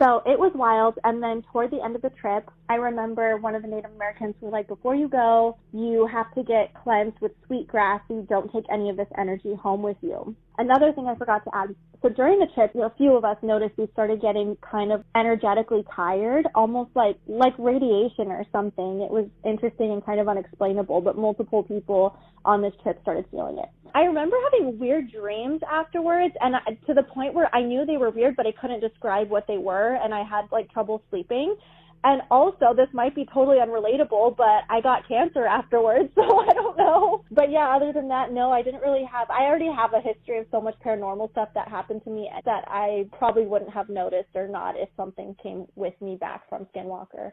So it was wild. And then toward the end of the trip, I remember one of the Native Americans was like, before you go, you have to get cleansed with sweetgrass so you don't take any of this energy home with you. Another thing I forgot to add, so during the trip, a few of us noticed we started getting kind of energetically tired, almost like radiation or something. It was interesting and kind of unexplainable, but multiple people on this trip started feeling it. I remember having weird dreams afterwards, and to the point where I knew they were weird, but I couldn't describe what they were, and I had like trouble sleeping. And also, this might be totally unrelatable, but I got cancer afterwards, so I don't know. But yeah, other than that, no, I already have a history of so much paranormal stuff that happened to me that I probably wouldn't have noticed or not if something came with me back from Skinwalker.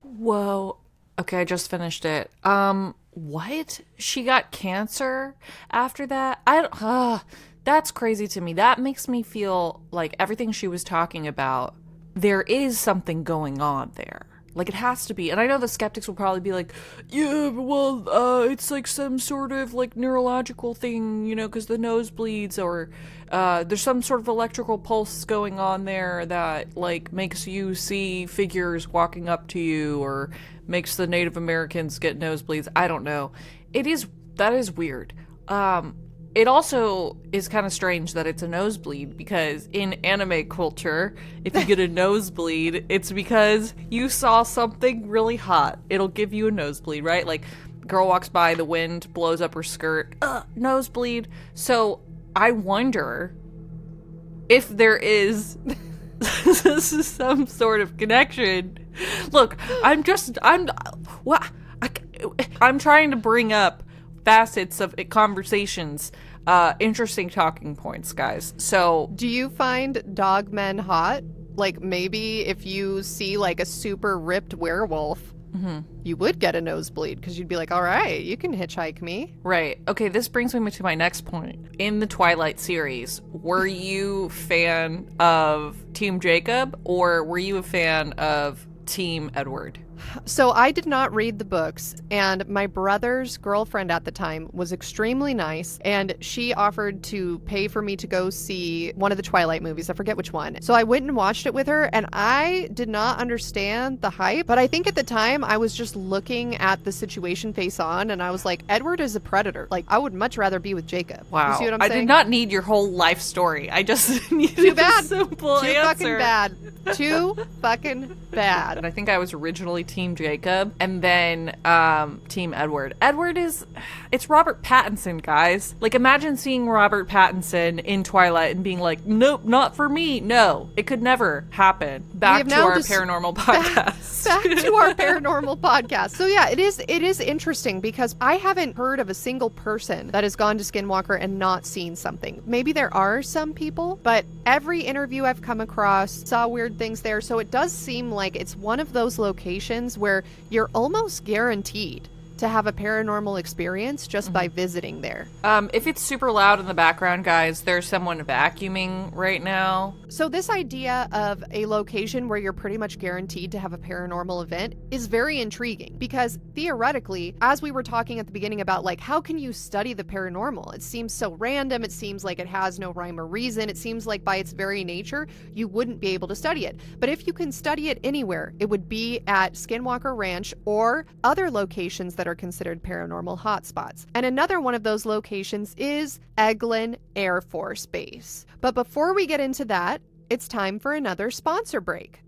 Whoa. Okay, I just finished it. What? She got cancer after that? That's crazy to me. That makes me feel like everything she was talking about, there is something going on there. Like, it has to be. And I know the skeptics will probably be like, yeah, well, it's like some sort of like neurological thing, you know, because the nose bleeds, or there's some sort of electrical pulse going on there that like makes you see figures walking up to you, or makes the Native Americans get nosebleeds. I don't know. That is weird. It also is kind of strange that it's a nosebleed, because in anime culture, if you get a nosebleed, it's because you saw something really hot. It'll give you a nosebleed, right? Like, girl walks by, the wind blows up her skirt, nosebleed. So I wonder if there is some sort of connection. Look, I'm trying to bring up facets of conversations, interesting talking points, guys. So, do you find dog men hot? Like, maybe if you see like a super ripped werewolf, you would get a nosebleed, because you'd be like, all right, you can hitchhike me. Right. Okay, this brings me to my next point. In the Twilight series, were you fan of Team Jacob, or were you a fan of Team Edward? So I did not read the books, and my brother's girlfriend at the time was extremely nice, and she offered to pay for me to go see one of the Twilight movies. I forget which one. So I went and watched it with her, and I did not understand the hype, but I think at the time I was just looking at the situation face on, and I was like, Edward is a predator. Like, I would much rather be with Jacob. Wow. You see what I'm I saying? did not need your whole life story. I just needed Too bad. a simple Too answer. fucking bad. Too fucking bad. And I think I was originally Team Jacob, and then Team Edward. It's Robert Pattinson, guys. Like, imagine seeing Robert Pattinson in Twilight and being like, nope, not for me. No, it could never happen. Back to our paranormal podcast. Back to our paranormal podcast. So yeah, it is interesting, because I haven't heard of a single person that has gone to Skinwalker and not seen something. Maybe there are some people, but every interview I've come across saw weird things there. So it does seem like it's one of those locations where you're almost guaranteed to have a paranormal experience just by visiting there. If it's super loud in the background, guys, there's someone vacuuming right now. So this idea of a location where you're pretty much guaranteed to have a paranormal event is very intriguing, because theoretically, as we were talking at the beginning about like, how can you study the paranormal? It seems so random. It seems like it has no rhyme or reason. It seems like by its very nature, you wouldn't be able to study it. But if you can study it anywhere, it would be at Skinwalker Ranch or other locations that are considered paranormal hotspots. And another one of those locations is EGLIN Air Force Base. But before we get into that, it's time for another sponsor break.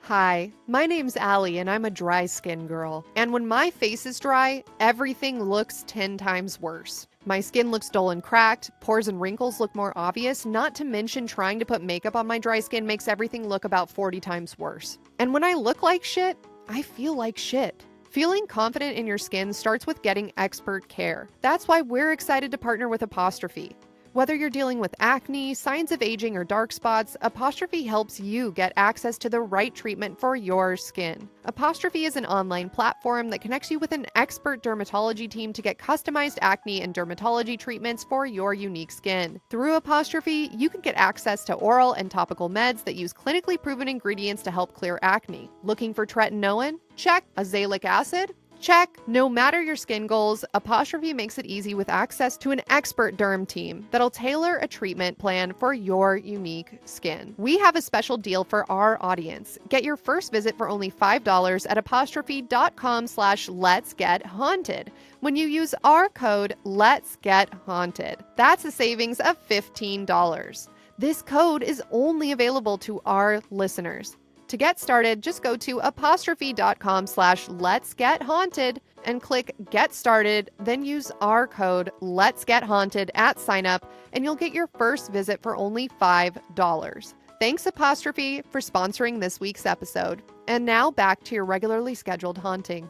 Hi, my name's Allie and I'm a dry skin girl. And when my face is dry, everything looks 10 times worse. My skin looks dull and cracked, pores and wrinkles look more obvious, not to mention trying to put makeup on my dry skin makes everything look about 40 times worse. And when I look like shit, I feel like shit. Feeling confident in your skin starts with getting expert care. That's why we're excited to partner with Apostrophe. Whether you're dealing with acne, signs of aging, or dark spots, Apostrophe helps you get access to the right treatment for your skin. Apostrophe is an online platform that connects you with an expert dermatology team to get customized acne and dermatology treatments for your unique skin. Through Apostrophe, you can get access to oral and topical meds that use clinically proven ingredients to help clear acne. Looking for tretinoin? Check. Azelaic acid? Check. No matter your skin goals, Apostrophe makes it easy with access to an expert derm team that'll tailor a treatment plan for your unique skin. We have a special deal for our audience. Get your first visit for only $5 at apostrophe.com/letsgethaunted when you use our code LET'SGetHaunted. That's a savings of $15. This code is only available to our listeners. To get started, just go to apostrophe.com/letsgethaunted and click Get Started, then use our code LET'SGetHaunted at sign up, and you'll get your first visit for only $5. Thanks, Apostrophe, for sponsoring this week's episode. And now back to your regularly scheduled haunting.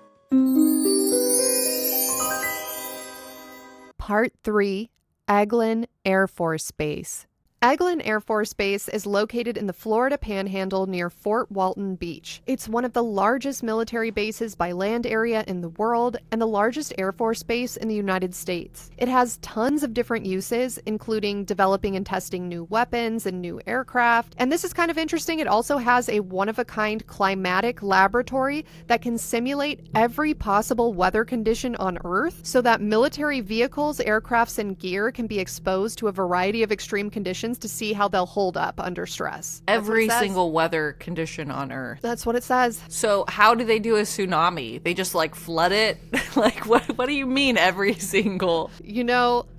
Part 3, EGLIN Air Force Base. EGLIN Air Force Base is located in the Florida Panhandle near Fort Walton Beach. It's one of the largest military bases by land area in the world and the largest Air Force base in the United States. It has tons of different uses, including developing and testing new weapons and new aircraft. And this is kind of interesting. It also has a one-of-a-kind climatic laboratory that can simulate every possible weather condition on Earth so that military vehicles, aircrafts, and gear can be exposed to a variety of extreme conditions to see how they'll hold up under stress. Every single weather condition on Earth. That's what it says. So how do they do a tsunami? They just flood it? What do you mean every single?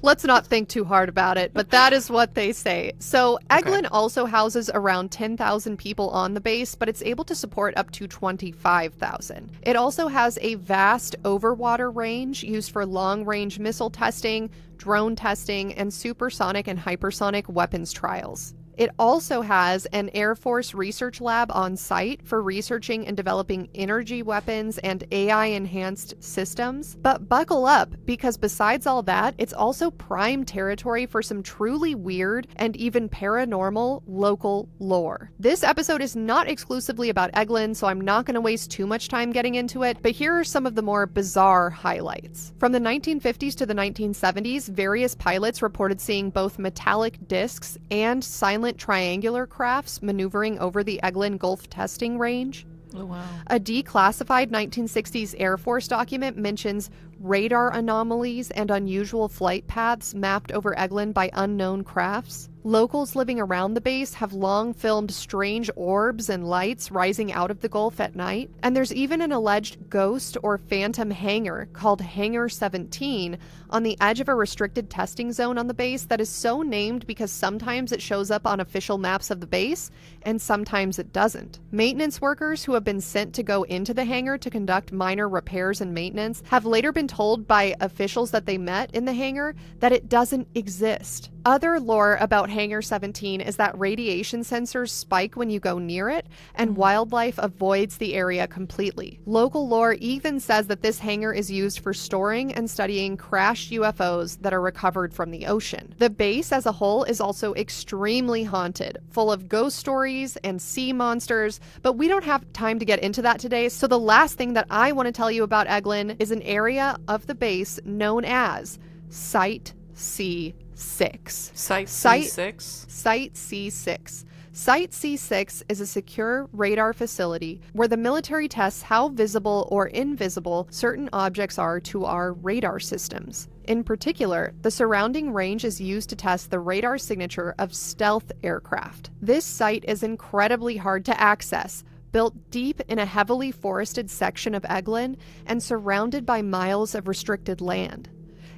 Let's not think too hard about it, but that is what they say. So EGLIN also houses around 10,000 people on the base, but it's able to support up to 25,000. It also has a vast overwater range used for long-range missile testing, drone testing, and supersonic and hypersonic weapons trials. It also has an Air Force research lab on site for researching and developing energy weapons and AI-enhanced systems. But buckle up, because besides all that, it's also prime territory for some truly weird and even paranormal local lore. This episode is not exclusively about EGLIN, so I'm not going to waste too much time getting into it, but here are some of the more bizarre highlights. From the 1950s to the 1970s, various pilots reported seeing both metallic discs and silent triangular crafts maneuvering over the EGLIN Gulf testing range. Oh, wow. A declassified 1960s Air Force document mentions radar anomalies and unusual flight paths mapped over EGLIN by unknown crafts. Locals living around the base have long filmed strange orbs and lights rising out of the Gulf at night. And there's even an alleged ghost or phantom hangar called Hangar 17 on the edge of a restricted testing zone on the base that is so named because sometimes it shows up on official maps of the base and sometimes it doesn't. Maintenance workers who have been sent to go into the hangar to conduct minor repairs and maintenance have later been told by officials that they met in the hangar that it doesn't exist. Other lore about Hangar 17 is that radiation sensors spike when you go near it, and wildlife avoids the area completely. Local lore even says that this hangar is used for storing and studying crashed UFOs that are recovered from the ocean. The base as a whole is also extremely haunted, full of ghost stories and sea monsters, but we don't have time to get into that today, so the last thing that I want to tell you about EGLIN is an area of the base known as Site C6. Site C6? Site C6. Site C6 is a secure radar facility where the military tests how visible or invisible certain objects are to our radar systems. In particular, the surrounding range is used to test the radar signature of stealth aircraft. This site is incredibly hard to access, built deep in a heavily forested section of EGLIN and surrounded by miles of restricted land.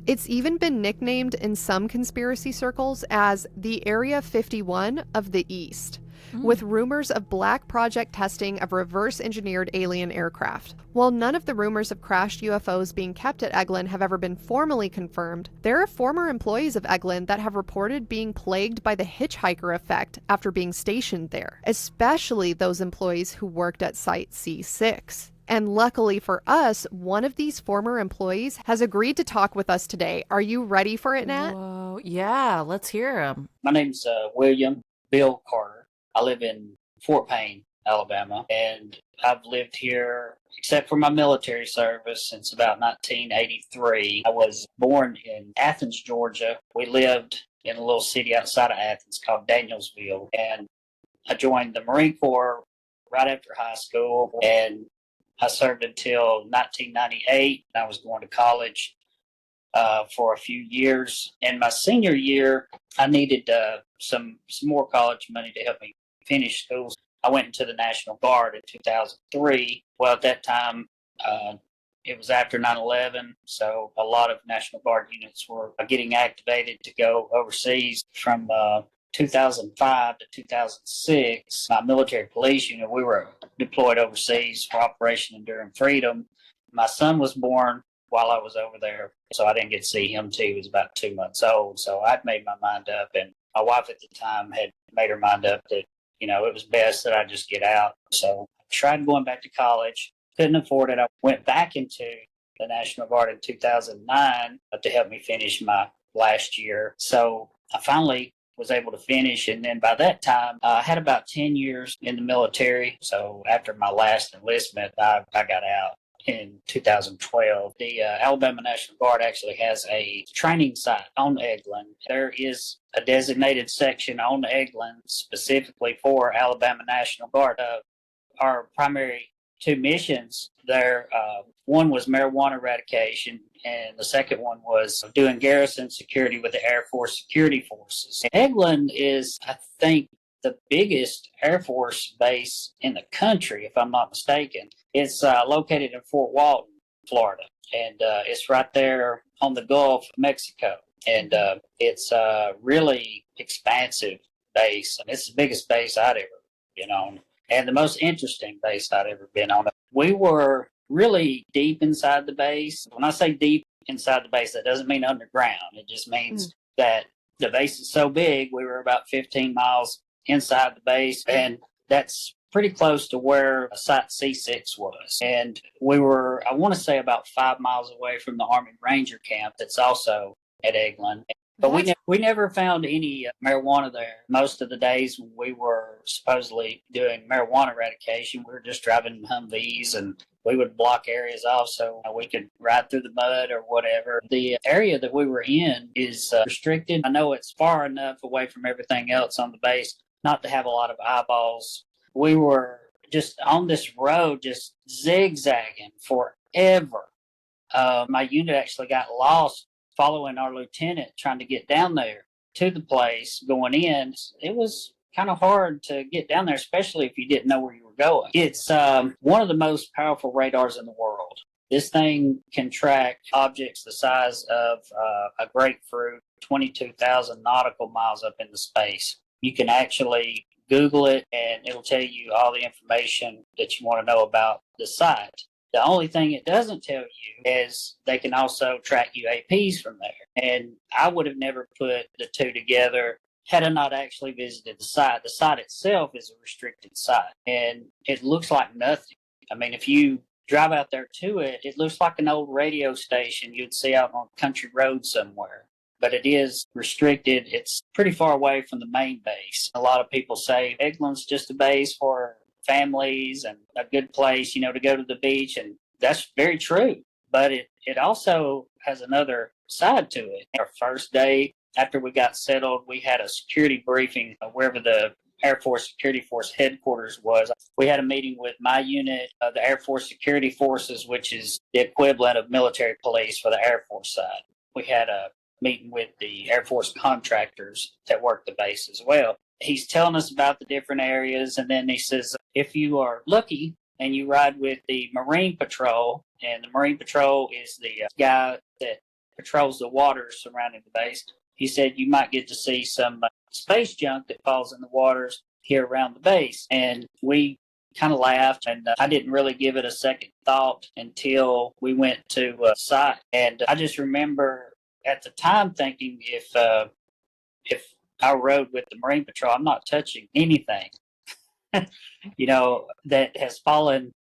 It's even been nicknamed in some conspiracy circles as the Area 51 of the East. with rumors of black project testing of reverse-engineered alien aircraft. While none of the rumors of crashed UFOs being kept at EGLIN have ever been formally confirmed, there are former employees of EGLIN that have reported being plagued by the Hitchhiker Effect after being stationed there, especially those employees who worked at Site C6. And luckily for us, one of these former employees has agreed to talk with us today. Are you ready for it, Nat? Whoa, yeah, let's hear him. My name's William Bill Carter. I live in Fort Payne, Alabama, and I've lived here, except for my military service, since about 1983. I was born in Athens, Georgia. We lived in a little city outside of Athens called Danielsville, and I joined the Marine Corps right after high school, and I served until 1998. I was going to college for a few years. In my senior year, I needed some more college money to help me finish school. I went into the National Guard in 2003. Well, at that time, it was after 9/11, so a lot of National Guard units were getting activated to go overseas. From 2005 to 2006, my military police unit, we were deployed overseas for Operation Enduring Freedom. My son was born while I was over there, so I didn't get to see him till he was about 2 months old. So I'd made my mind up, and my wife at the time had made her mind up that, it was best that I just get out. So I tried going back to college, couldn't afford it. I went back into the National Guard in 2009 to help me finish my last year. So I finally was able to finish, and then by that time I had about 10 years in the military. So after my last enlistment, I got out in 2012. The Alabama National Guard actually has a training site on EGLIN. There is a designated section on EGLIN specifically for Alabama National Guard. Our primary two missions there, one was marijuana eradication, and the second one was doing garrison security with the Air Force Security Forces. EGLIN is, I think, the biggest Air Force base in the country, if I'm not mistaken. It's located in Fort Walton, Florida, and it's right there on the Gulf of Mexico. And it's a really expansive base. And it's the biggest base I'd ever been on, and the most interesting base I'd ever been on. We were really deep inside the base. When I say deep inside the base, that doesn't mean underground. It just means that the base is so big, we were about 15 miles inside the base, and that's pretty close to where Site C6 was. And we were, I want to say, about 5 miles away from the Army Ranger camp that's also at EGLIN. But we never found any marijuana there. Most of the days when we were supposedly doing marijuana eradication, we were just driving Humvees, and we would block areas off so we could ride through the mud or whatever. The area that we were in is restricted. I know it's far enough away from everything else on the base not to have a lot of eyeballs. We were just on this road, just zigzagging forever. My unit actually got lost following our lieutenant trying to get down there to the place going in. It was kind of hard to get down there, especially if you didn't know where you were going. It's one of the most powerful radars in the world. This thing can track objects the size of a grapefruit, 22,000 nautical miles up into space. You can actually Google it, and it'll tell you all the information that you want to know about the site. The only thing it doesn't tell you is they can also track UAPs from there. And I would have never put the two together had I not actually visited the site. The site itself is a restricted site, and it looks like nothing. I mean, if you drive out there to it, it looks like an old radio station you'd see out on a country road somewhere. But it is restricted. It's pretty far away from the main base. A lot of people say EGLIN's just a base for families and a good place, to go to the beach. And that's very true. But it also has another side to it. Our first day after we got settled, we had a security briefing wherever the Air Force Security Force headquarters was. We had a meeting with my unit, the Air Force Security Forces, which is the equivalent of military police for the Air Force side. We had a meeting with the Air Force contractors that work the base as well. He's telling us about the different areas, and then he says, if you are lucky and you ride with the Marine Patrol, and the Marine Patrol is the guy that patrols the waters surrounding the base, he said you might get to see some space junk that falls in the waters. here around the base. And we kind of laughed, and I didn't really give it a second thought until we went to site. And I just remember at the time thinking, if I rode with the Marine Patrol, I'm not touching anything, that has fallen,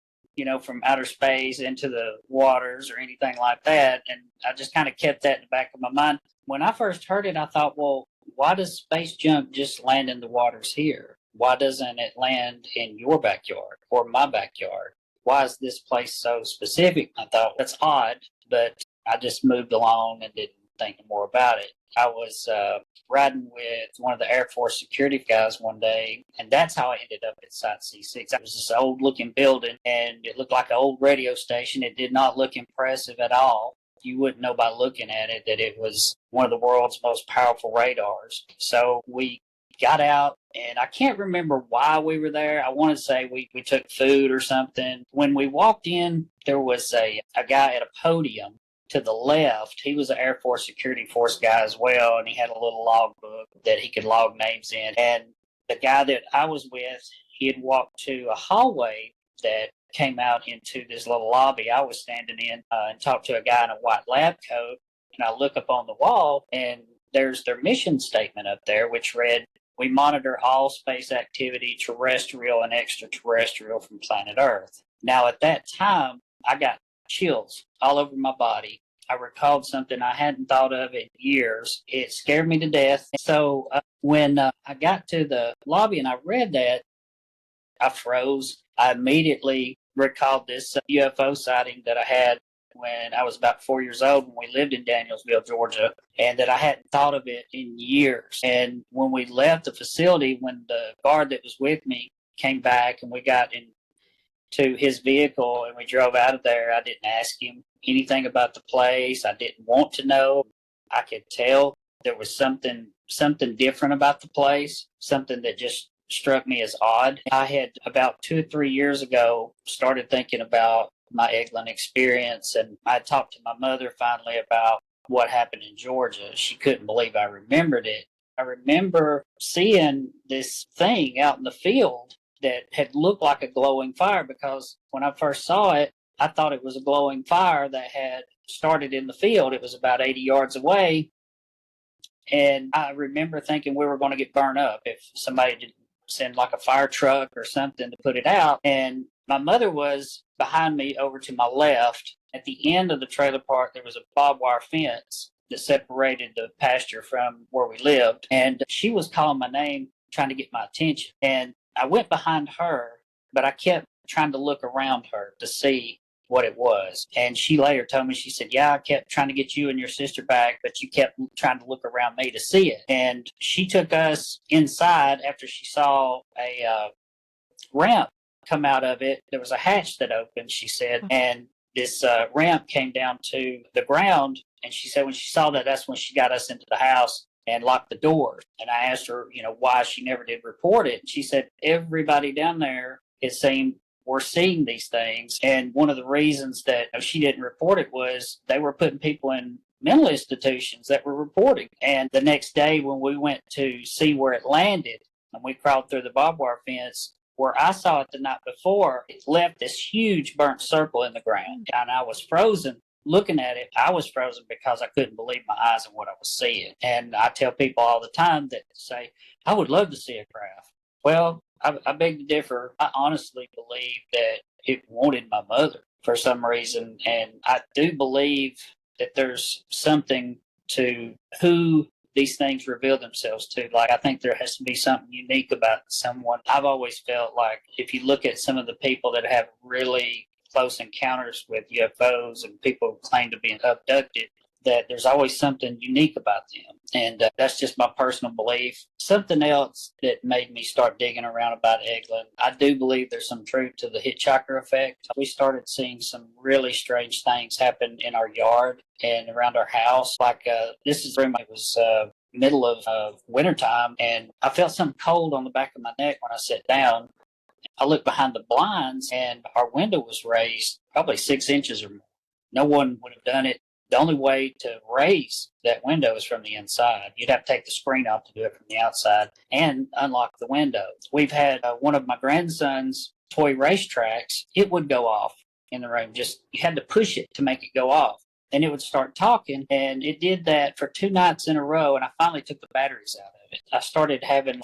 from outer space into the waters or anything like that. And I just kind of kept that in the back of my mind. When I first heard it, I thought, well, why does space junk just land in the waters here? Why doesn't it land in your backyard or my backyard? Why is this place so specific? I thought, that's odd, but I just moved along and didn't think more about it. I was riding with one of the Air Force security guys one day, and that's how I ended up at Site C6. It was this old-looking building, and it looked like an old radio station. It did not look impressive at all. You wouldn't know by looking at it that it was one of the world's most powerful radars. So we got out, and I can't remember why we were there. I want to say we took food or something. When we walked in, there was a guy at a podium to the left. He was an Air Force security force guy as well, and he had a little log book that he could log names in. And the guy that I was with, he had walked to a hallway that came out into this little lobby I was standing in, and talked to a guy in a white lab coat. And I look up on the wall, and there's their mission statement up there, which read, "We monitor all space activity, terrestrial and extraterrestrial, from planet Earth." Now, at that time, I got chills all over my body. I recalled something I hadn't thought of in years. It scared me to death. So when I got to the lobby and I read that, I froze. I immediately recalled this UFO sighting that I had when I was about 4 years old when we lived in Danielsville, Georgia, and that I hadn't thought of it in years. And when we left the facility, when the guard that was with me came back and we got into his vehicle and we drove out of there, I didn't ask him anything about the place. I didn't want to know. I could tell there was something different about the place, something that just struck me as odd. I had about 2 or 3 years ago started thinking about my EGLIN experience, and I talked to my mother finally about what happened in Georgia. She couldn't believe I remembered it. I remember seeing this thing out in the field that had looked like a glowing fire, because when I first saw it, I thought it was a glowing fire that had started in the field. It was about 80 yards away. And I remember thinking we were going to get burned up if somebody didn't send like a fire truck or something to put it out. And my mother was behind me over to my left. At the end of the trailer park, there was a barbed wire fence that separated the pasture from where we lived. And she was calling my name, trying to get my attention. And I went behind her, but I kept trying to look around her to see what it was. And she later told me, she said, "Yeah, I kept trying to get you and your sister back, but you kept trying to look around me to see it." And she took us inside after she saw a ramp come out of it. There was a hatch that opened, she said, and this ramp came down to the ground. And she said when she saw that, that's when she got us into the house and locked the doors. And I asked her, why she never did report it. And she said everybody down there, it seemed, were seeing these things. And one of the reasons that she didn't report it was they were putting people in mental institutions that were reporting. And the next day when we went to see where it landed, and we crawled through the barbed wire fence, where I saw it the night before, it left this huge burnt circle in the ground. And I was frozen looking at it. I was frozen because I couldn't believe my eyes and what I was seeing. And I tell people all the time that say, I would love to see a craft. Well, I beg to differ. I honestly believe that it wanted my mother for some reason. And I do believe that there's something to who these things reveal themselves to. Like, I think there has to be something unique about someone. I've always felt like if you look at some of the people that have really close encounters with UFOs and people who claim to be abducted, that there's always something unique about them. And that's just my personal belief. Something else that made me start digging around about EGLIN, I do believe there's some truth to the Hitchhiker Effect. We started seeing some really strange things happen in our yard and around our house. Like this is room, it was middle of wintertime, and I felt something cold on the back of my neck when I sat down. I looked behind the blinds, and our window was raised probably 6 inches or more. No one would have done it. the only way to raise that window is from the inside. You'd have to take the screen off to do it from the outside and unlock the window. We've had one of my grandson's toy racetracks. It would go off in the room. Just you had to push it to make it go off. And it would start talking, and it did that for 2 nights in a row, and I finally took the batteries out of it. I started having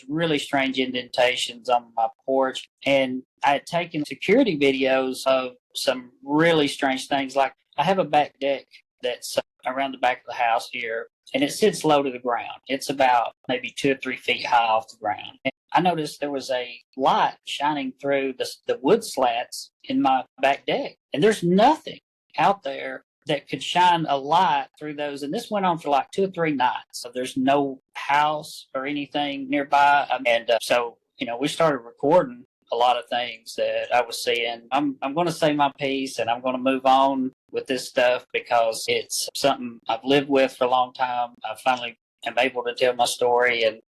really strange indentations on my porch, and I had taken security videos of some really strange things. Like, I have a back deck that's around the back of the house here, and it sits low to the ground. It's about maybe 2 or 3 feet high off the ground. And I noticed there was a light shining through the wood slats in my back deck, and there's nothing out there that could shine a light through those. And this went on for like 2 or 3 nights. So there's no house or anything nearby. And so, we started recording a lot of things that I was seeing. I'm going to say my piece, and I'm going to move on with this stuff because it's something I've lived with for a long time. I finally am able to tell my story, and,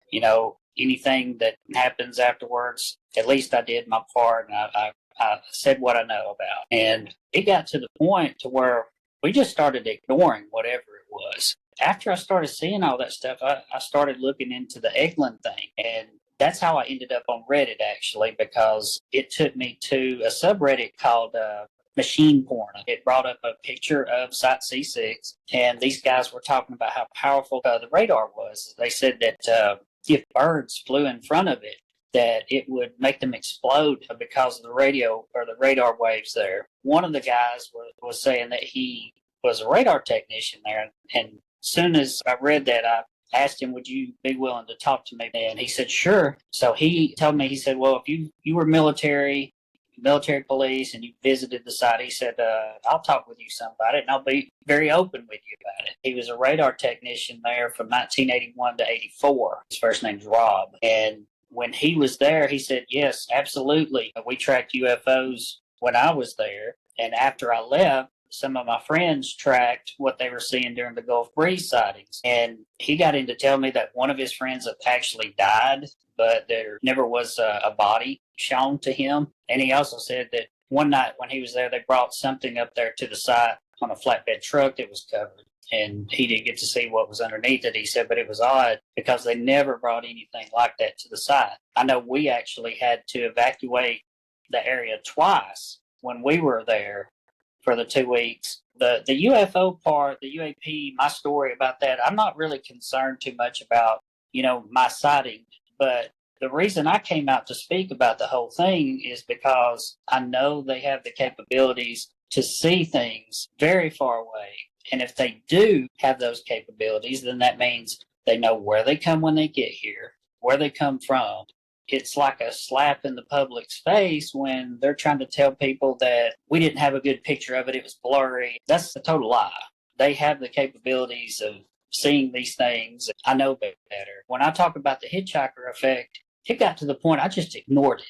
anything that happens afterwards, at least I did my part, and I said what I know about. And it got to the point to where we just started ignoring whatever it was. After I started seeing all that stuff, I started looking into the EGLIN thing. And that's how I ended up on Reddit, actually, because it took me to a subreddit called Machine Porn. It brought up a picture of Site C6, and these guys were talking about how powerful the radar was. They said that if birds flew in front of it, that it would make them explode because of the radio or the radar waves there. One of the guys was saying that he was a radar technician there. And as soon as I read that, I asked him, would you be willing to talk to me? And he said, sure. So he told me, he said, well, if you were military police, and you visited the site, he said, I'll talk with you some about it, and I'll be very open with you about it. He was a radar technician there from 1981 to 84. His first name's Rob. And when he was there, he said, yes, absolutely. We tracked UFOs when I was there. And after I left, some of my friends tracked what they were seeing during the Gulf Breeze sightings. And he got in to tell me that one of his friends had actually died, but there never was a body shown to him. And he also said that one night when he was there, they brought something up there to the site on a flatbed truck that was covered. And he didn't get to see what was underneath it, he said, but it was odd because they never brought anything like that to the site. I know we actually had to evacuate the area twice when we were there for the 2 weeks. The UFO part, the UAP, my story about that, I'm not really concerned too much about, my sighting. But the reason I came out to speak about the whole thing is because I know they have the capabilities to see things very far away. And if they do have those capabilities, then that means they know where they come when they get here, where they come from. It's like a slap in the public's face when they're trying to tell people that we didn't have a good picture of it, it was blurry. That's a total lie. They have the capabilities of seeing these things. I know better. When I talk about the Hitchhiker Effect, it got to the point I just ignored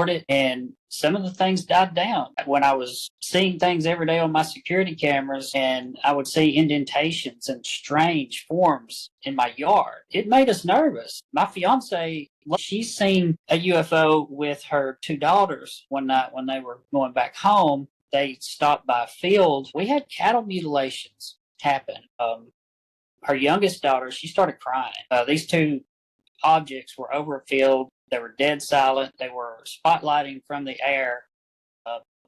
it. And some of the things died down. When I was seeing things every day on my security cameras, and I would see indentations and strange forms in my yard, it made us nervous. My fiance, she's seen a UFO with her 2 daughters one night when they were going back home. They stopped by a field. We had cattle mutilations happen. Her youngest daughter, she started crying. These 2 objects were over a field. They were dead silent. They were spotlighting from the air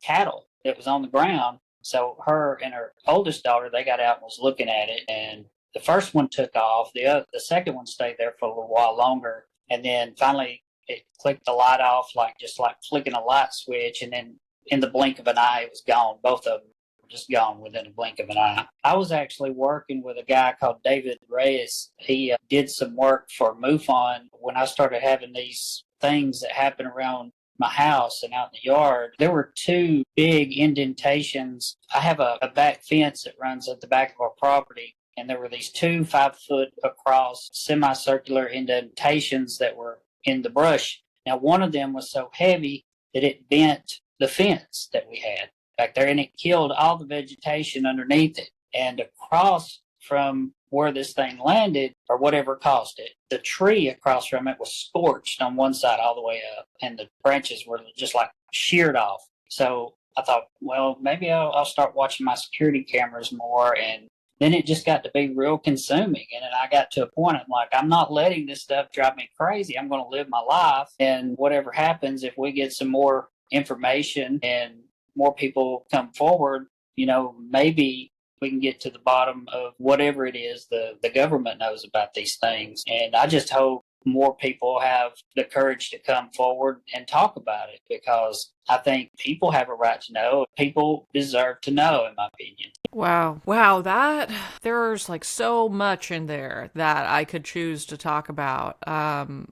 cattle that was on the ground. So her and her oldest daughter, they got out and was looking at it. And the first one took off. The second one stayed there for a little while longer. And then finally it clicked the light off, just like flicking a light switch. And then in the blink of an eye, it was gone. Both of them were just gone within a blink of an eye. I was actually working with a guy called David Reyes. He did some work for MUFON. When I started having these things that happen around my house and out in the yard, there were 2 big indentations. I have a back fence that runs at the back of our property, and there were these 2 5-foot across semicircular indentations that were in the brush. Now, one of them was so heavy that it bent the fence that we had back there, and it killed all the vegetation underneath it. And across from where this thing landed, or whatever caused it, the tree across from it was scorched on one side all the way up, and the branches were just like sheared off. So I thought, well, maybe I'll start watching my security cameras more. And then it just got to be real consuming. And then I got to a point, I'm like, I'm not letting this stuff drive me crazy. I'm going to live my life. And whatever happens, if we get some more information and more people come forward, maybe we can get to the bottom of whatever it is the government knows about these things. And I just hope more people have the courage to come forward and talk about it, because I think people have a right to know. People deserve to know, in my opinion. Wow, there's like so much in there that I could choose to talk about.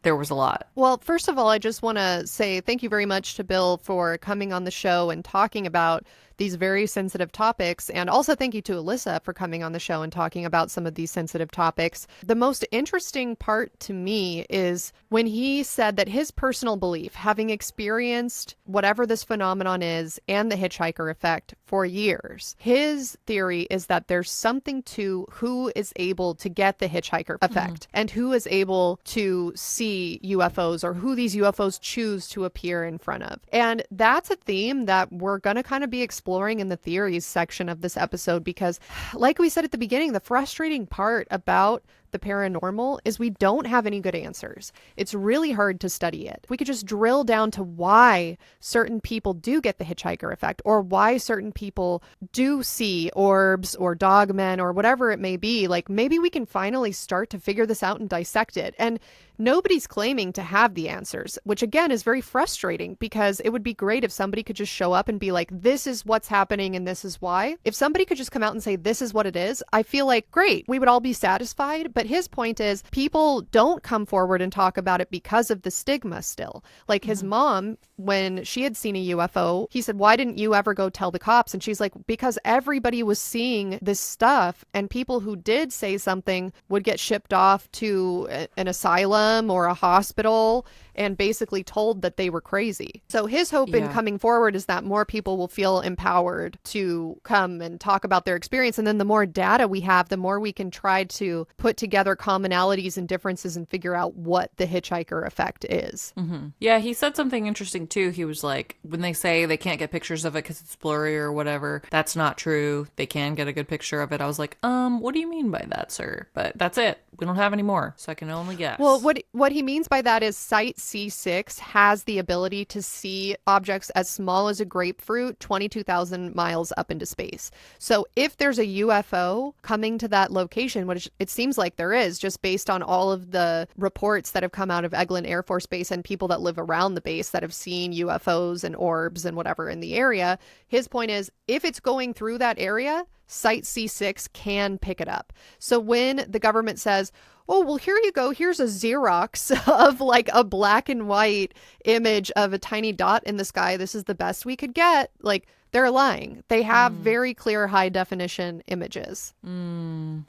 There was a lot. Well, first of all, I just want to say thank you very much to Bill for coming on the show and talking about these very sensitive topics. And also thank you to Alyssa for coming on the show and talking about some of these sensitive topics. The most interesting part to me is when he said that his personal belief, having experienced whatever this phenomenon is and the hitchhiker effect for years, his theory is that there's something to who is able to get the hitchhiker effect and who is able to see UFOs, or who these UFOs choose to appear in front of. And that's a theme that we're going to kind of be exploring in the theories section of this episode, because like we said at the beginning, the frustrating part about the paranormal is we don't have any good answers. It's really hard to study it. We could just drill down to why certain people do get the hitchhiker effect, or why certain people do see orbs or dogmen or whatever it may be. Like, maybe we can finally start to figure this out and dissect it. And nobody's claiming to have the answers, which again is very frustrating, because it would be great if somebody could just show up and be like, this is what's happening and this is why. If somebody could just come out and say, this is what it is, I feel like, great, we would all be satisfied. But his point is, people don't come forward and talk about it because of the stigma still. Like his mom, when she had seen a UFO, he said, why didn't you ever go tell the cops? And she's like, because everybody was seeing this stuff, and people who did say something would get shipped off to an asylum or a hospital and basically told that they were crazy. So his hope in coming forward is that more people will feel empowered to come and talk about their experience. And then the more data we have, the more we can try to put together commonalities and differences and figure out what the hitchhiker effect is. Yeah, he said something interesting too. He was like, when they say they can't get pictures of it because it's blurry or whatever, that's not true. They can get a good picture of it. I was like, what do you mean by that, sir? But that's it. We don't have any more, so I can only guess. Well, what he means by that is Site C6 has the ability to see objects as small as a grapefruit 22,000 miles up into space. So if there's a UFO coming to that location, which it seems like there is, just based on all of the reports that have come out of EGLIN Air Force Base and people that live around the base that have seen UFOs and orbs and whatever in the area, his point is, if it's going through that area, Site C6 can pick it up. So when the government says, oh, well, here you go, here's a Xerox of like a black and white image of a tiny dot in the sky, this is the best we could get, like, they're lying. They have very clear high definition images.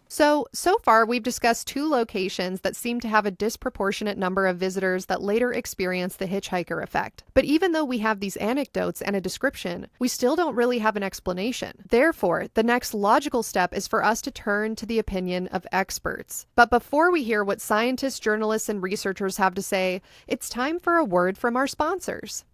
So far we've discussed two locations that seem to have a disproportionate number of visitors that later experience the hitchhiker effect. But even though we have these anecdotes and a description, we still don't really have an explanation. Therefore, the next logical step is for us to turn to the opinion of experts. But before we hear what scientists, journalists, and researchers have to say, it's time for a word from our sponsors.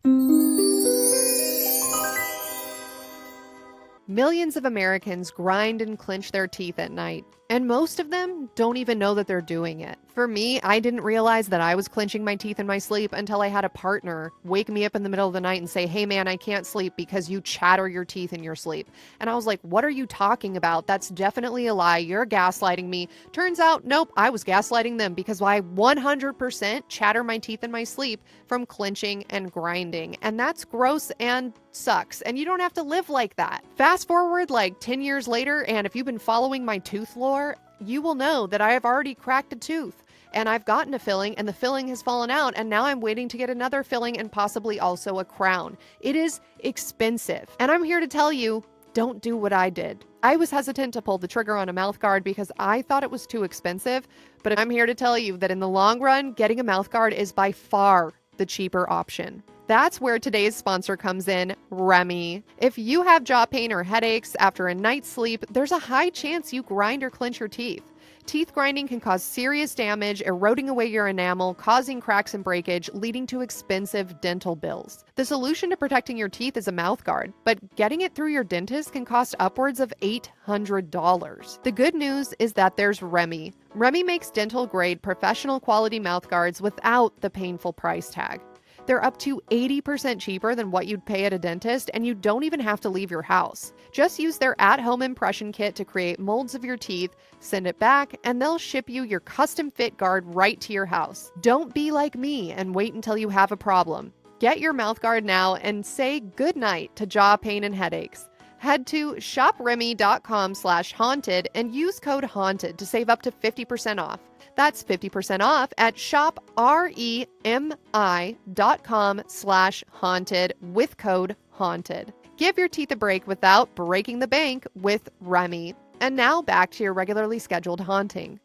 Millions of Americans grind and clench their teeth at night, and most of them don't even know that they're doing it. For me, I didn't realize that I was clenching my teeth in my sleep until I had a partner wake me up in the middle of the night and say, hey man, I can't sleep because you chatter your teeth in your sleep. And I was like, what are you talking about? That's definitely a lie. You're gaslighting me. Turns out, nope, I was gaslighting them, because I 100% chatter my teeth in my sleep from clenching and grinding. And that's gross and sucks. And you don't have to live like that. Fast forward like 10 years later, and if you've been following my tooth lore, you will know that I have already cracked a tooth. And I've gotten a filling, and the filling has fallen out, and now I'm waiting to get another filling and possibly also a crown. It is expensive. And I'm here to tell you, don't do what I did. I was hesitant to pull the trigger on a mouth guard because I thought it was too expensive, but I'm here to tell you that in the long run, getting a mouth guard is by far the cheaper option. That's where today's sponsor comes in, REMI. If you have jaw pain or headaches after a night's sleep, there's a high chance you grind or clench your teeth. Teeth grinding can cause serious damage, eroding away your enamel, causing cracks and breakage, leading to expensive dental bills. The solution to protecting your teeth is a mouth guard, but getting it through your dentist can cost upwards of $800. The good news is that there's REMI. REMI makes dental-grade, professional quality mouth guards without the painful price tag. They're up to 80% cheaper than what you'd pay at a dentist, and you don't even have to leave your house. Just use their at-home impression kit to create molds of your teeth, send it back, and they'll ship you your custom-fit guard right to your house. Don't be like me and wait until you have a problem. Get your mouth guard now and say goodnight to jaw pain and headaches. Head to shopremi.com/haunted and use code HAUNTED to save up to 50% off. That's 50% off at shopremi.com/haunted with code HAUNTED. Give your teeth a break without breaking the bank with REMI. And now back to your regularly scheduled haunting.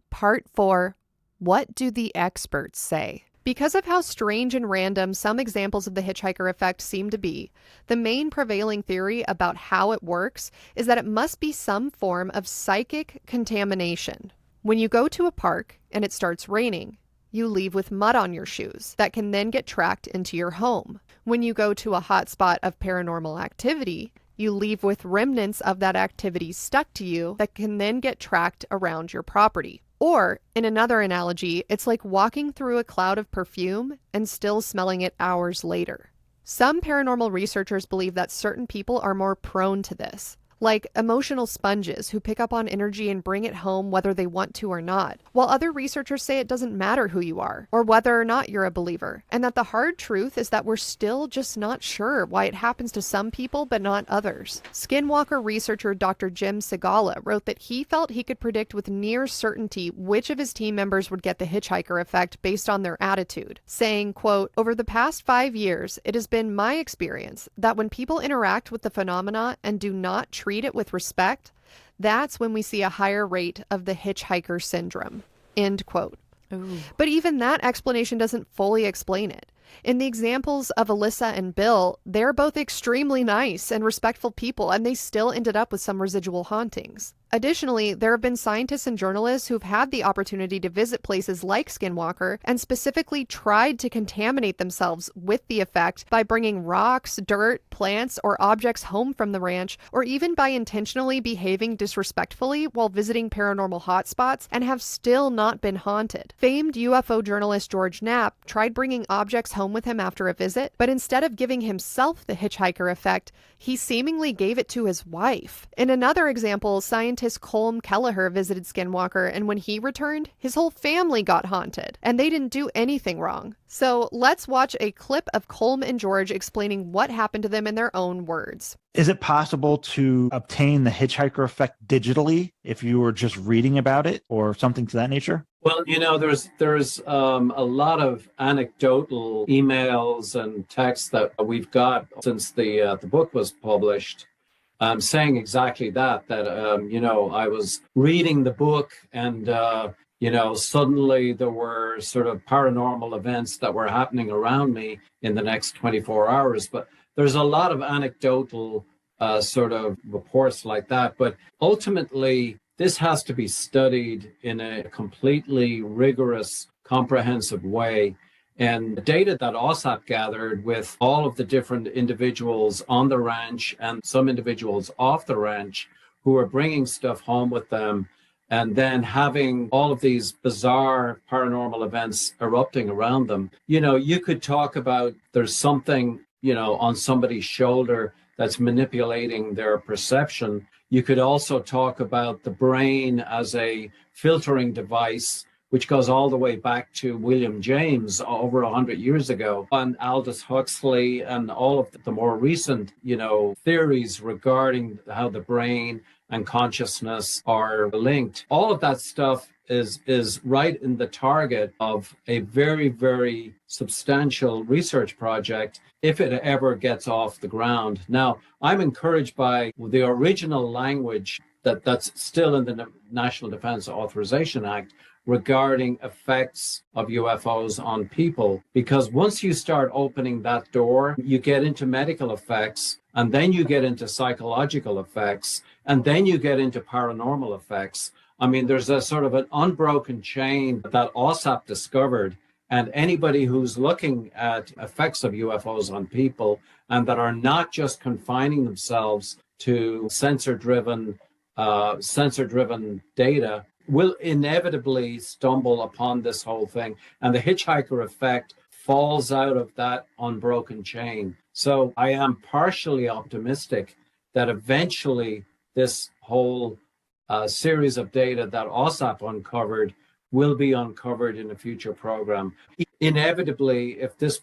Part 4. What do the experts say? Because of how strange and random some examples of the hitchhiker effect seem to be, the main prevailing theory about how it works is that it must be some form of psychic contamination. When you go to a park and it starts raining, you leave with mud on your shoes that can then get tracked into your home. When you go to a hotspot of paranormal activity, you leave with remnants of that activity stuck to you that can then get tracked around your property. Or, in another analogy, it's like walking through a cloud of perfume and still smelling it hours later. Some paranormal researchers believe that certain people are more prone to this, like emotional sponges who pick up on energy and bring it home whether they want to or not, while other researchers say it doesn't matter who you are or whether or not you're a believer, and that the hard truth is that we're still just not sure why it happens to some people but not others. Skinwalker researcher Dr. Jim Segala wrote that he felt he could predict with near certainty which of his team members would get the hitchhiker effect based on their attitude, saying, quote, "Over the past 5 years, it has been my experience that when people interact with the phenomena and do not treat it with respect, that's when we see a higher rate of the hitchhiker syndrome." End quote. Ooh. But even that explanation doesn't fully explain it. In the examples of Alyssa and Bill, they're both extremely nice and respectful people, and they still ended up with some residual hauntings. Additionally, there have been scientists and journalists who've had the opportunity to visit places like Skinwalker and specifically tried to contaminate themselves with the effect by bringing rocks, dirt, plants, or objects home from the ranch, or even by intentionally behaving disrespectfully while visiting paranormal hotspots, and have still not been haunted. Famed UFO journalist George Knapp tried bringing objects home with him after a visit, but instead of giving himself the hitchhiker effect, he seemingly gave it to his wife. In another example, scientist Colm Kelleher visited Skinwalker, and when he returned, his whole family got haunted, and they didn't do anything wrong. So let's watch a clip of Colm and George explaining what happened to them in their own words. Is it possible to obtain the hitchhiker effect digitally if you were just reading about it or something to that nature? Well, there's a lot of anecdotal emails and texts that we've got since the book was published, saying exactly that I was reading the book and suddenly there were sort of paranormal events that were happening around me in the next 24 hours. But there's a lot of anecdotal sort of reports like that. But ultimately, this has to be studied in a completely rigorous, comprehensive way. And the data that OSAP gathered with all of the different individuals on the ranch and some individuals off the ranch who were bringing stuff home with them, and then having all of these bizarre paranormal events erupting around them. You could talk about there's something, on somebody's shoulder that's manipulating their perception. You could also talk about the brain as a filtering device, which goes all the way back to William James over 100 years ago, and Aldous Huxley, and all of the more recent, theories regarding how the brain and consciousness are linked. All of that stuff is right in the target of a very, very substantial research project if it ever gets off the ground. Now, I'm encouraged by the original language that's still in the National Defense Authorization Act regarding effects of UFOs on people. Because once you start opening that door, you get into medical effects, and then you get into psychological effects, and then you get into paranormal effects. I mean, there's a sort of an unbroken chain that OSAP discovered. And anybody who's looking at effects of UFOs on people and that are not just confining themselves to sensor-driven data will inevitably stumble upon this whole thing. And the hitchhiker effect falls out of that unbroken chain. So I am partially optimistic that eventually this whole series of data that OSAP uncovered will be uncovered in a future program. Inevitably, if this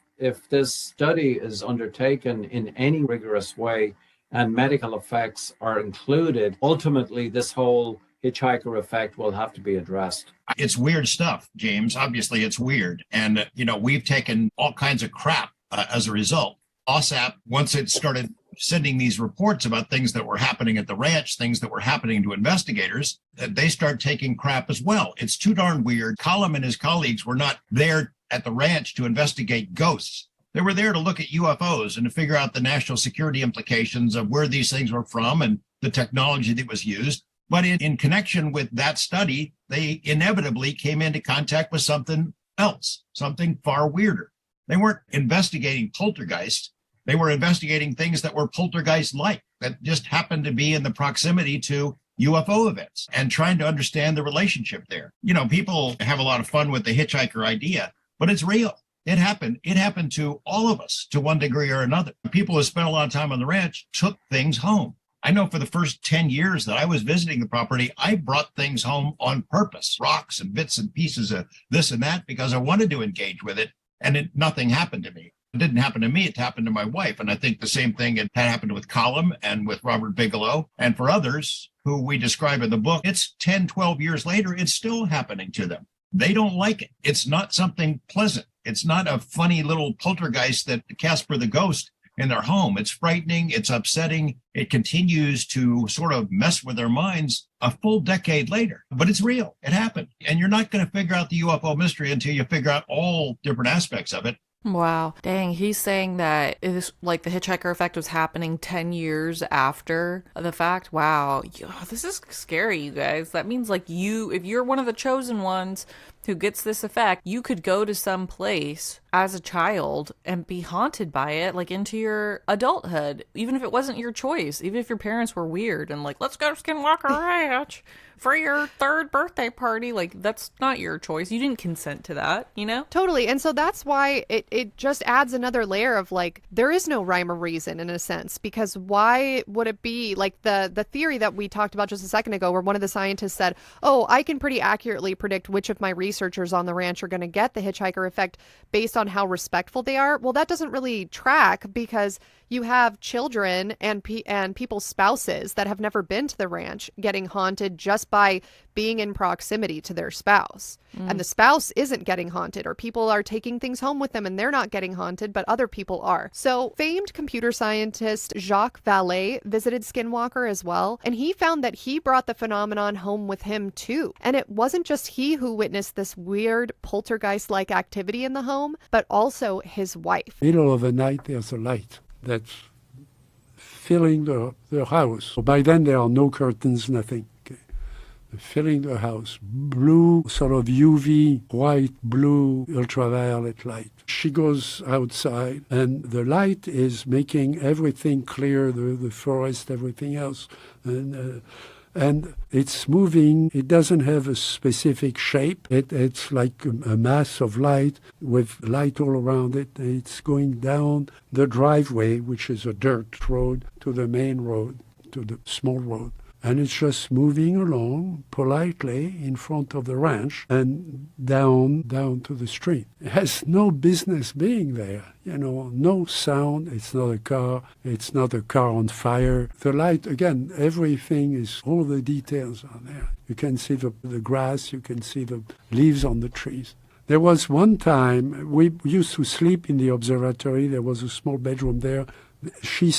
study is undertaken in any rigorous way and medical effects are included, ultimately this whole hitchhiker effect will have to be addressed. It's weird stuff, James. Obviously, it's weird. And, we've taken all kinds of crap as a result. OSAP, once it started sending these reports about things that were happening at the ranch, things that were happening to investigators, they start taking crap as well. It's too darn weird. Colum and his colleagues were not there at the ranch to investigate ghosts. They were there to look at UFOs and to figure out the national security implications of where these things were from and the technology that was used. But in connection with that study, they inevitably came into contact with something else, something far weirder. They weren't investigating poltergeists. They were investigating things that were poltergeist-like, that just happened to be in the proximity to UFO events and trying to understand the relationship there. People have a lot of fun with the hitchhiker idea, but it's real. It happened. It happened to all of us to one degree or another. People who spent a lot of time on the ranch took things home. I know for the first 10 years that I was visiting the property, I brought things home on purpose, rocks and bits and pieces of this and that, because I wanted to engage with it, and nothing happened to me. It didn't happen to me, it happened to my wife. And I think the same thing had happened with Colum and with Robert Bigelow. And for others who we describe in the book, it's 10, 12 years later, it's still happening to them. They don't like it. It's not something pleasant. It's not a funny little poltergeist that Casper the Ghost in their home. It's frightening. It's upsetting. It continues to sort of mess with their minds a full decade later. But it's real. It happened. And you're not going to figure out the UFO mystery until you figure out all different aspects of it. Wow. Dang, he's saying that it's like the hitchhiker effect was happening 10 years after the fact. Wow. This is scary, you guys. That means like if you're one of the chosen ones who gets this effect, you could go to some place as a child and be haunted by it, like into your adulthood, even if it wasn't your choice, even if your parents were weird and like, let's go to Skinwalker Ranch for your 3rd birthday party. Like, that's not your choice. You didn't consent to that, Totally. And so that's why it just adds another layer of like, there is no rhyme or reason in a sense, because why would it be like the theory that we talked about just a second ago, where one of the scientists said, oh, I can pretty accurately predict which of my researchers on the ranch are going to get the hitchhiker effect based on how respectful they are. Well, that doesn't really track, because you have children and people's spouses that have never been to the ranch getting haunted just by being in proximity to their spouse. And the spouse isn't getting haunted, or people are taking things home with them and they're not getting haunted, but other people are. So famed computer scientist Jacques Vallée visited Skinwalker as well, and he found that he brought the phenomenon home with him too. And it wasn't just he who witnessed this weird poltergeist-like activity in the home, but also his wife. Middle of the night, there's a light that's filling the house. So by then there are no curtains, nothing. Okay. Filling the house. Blue, sort of UV, white, blue, ultraviolet light. She goes outside and the light is making everything clear, the forest, everything else. And it's moving. It doesn't have a specific shape. It's like a mass of light with light all around it. It's going down the driveway, which is a dirt road, to the main road, to the small road. And it's just moving along politely in front of the ranch and down to the street. It has no business being there, no sound. It's not a car. It's not a car on fire. The light, again, everything is, all the details are there. You can see the grass. You can see the leaves on the trees. There was one time, we used to sleep in the observatory. There was a small bedroom there. She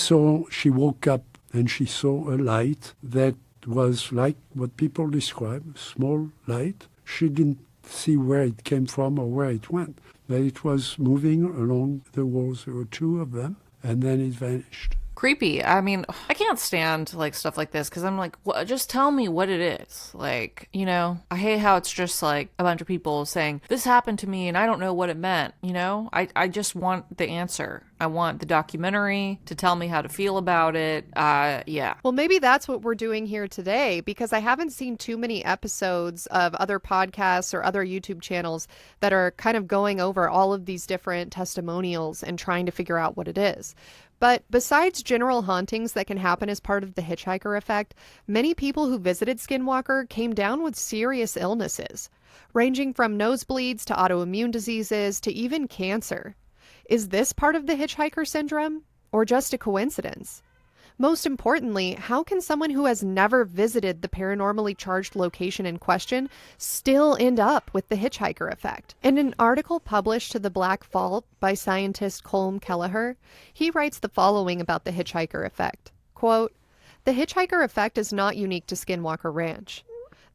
woke up and she saw a light that was like what people describe, a small light. She didn't see where it came from or where it went. But it was moving along the walls. There were two of them, and then it vanished. Creepy. I mean, I can't stand like stuff like this because I'm like, just tell me what it is. Like, you know, I hate how it's just like a bunch of people saying this happened to me and I don't know what it meant. You know, I just want the answer. I want the documentary to tell me how to feel about it. Yeah. Well, maybe that's what we're doing here today, because I haven't seen too many episodes of other podcasts or other YouTube channels that are kind of going over all of these different testimonials and trying to figure out what it is. But besides general hauntings that can happen as part of the hitchhiker effect, many people who visited Skinwalker came down with serious illnesses, ranging from nosebleeds to autoimmune diseases to even cancer. Is this part of the hitchhiker syndrome, or just a coincidence? Most importantly, how can someone who has never visited the paranormally charged location in question still end up with the hitchhiker effect? In an article published to The Black Vault by scientist Colm Kelleher, he writes the following about the hitchhiker effect. Quote, "The hitchhiker effect is not unique to Skinwalker Ranch.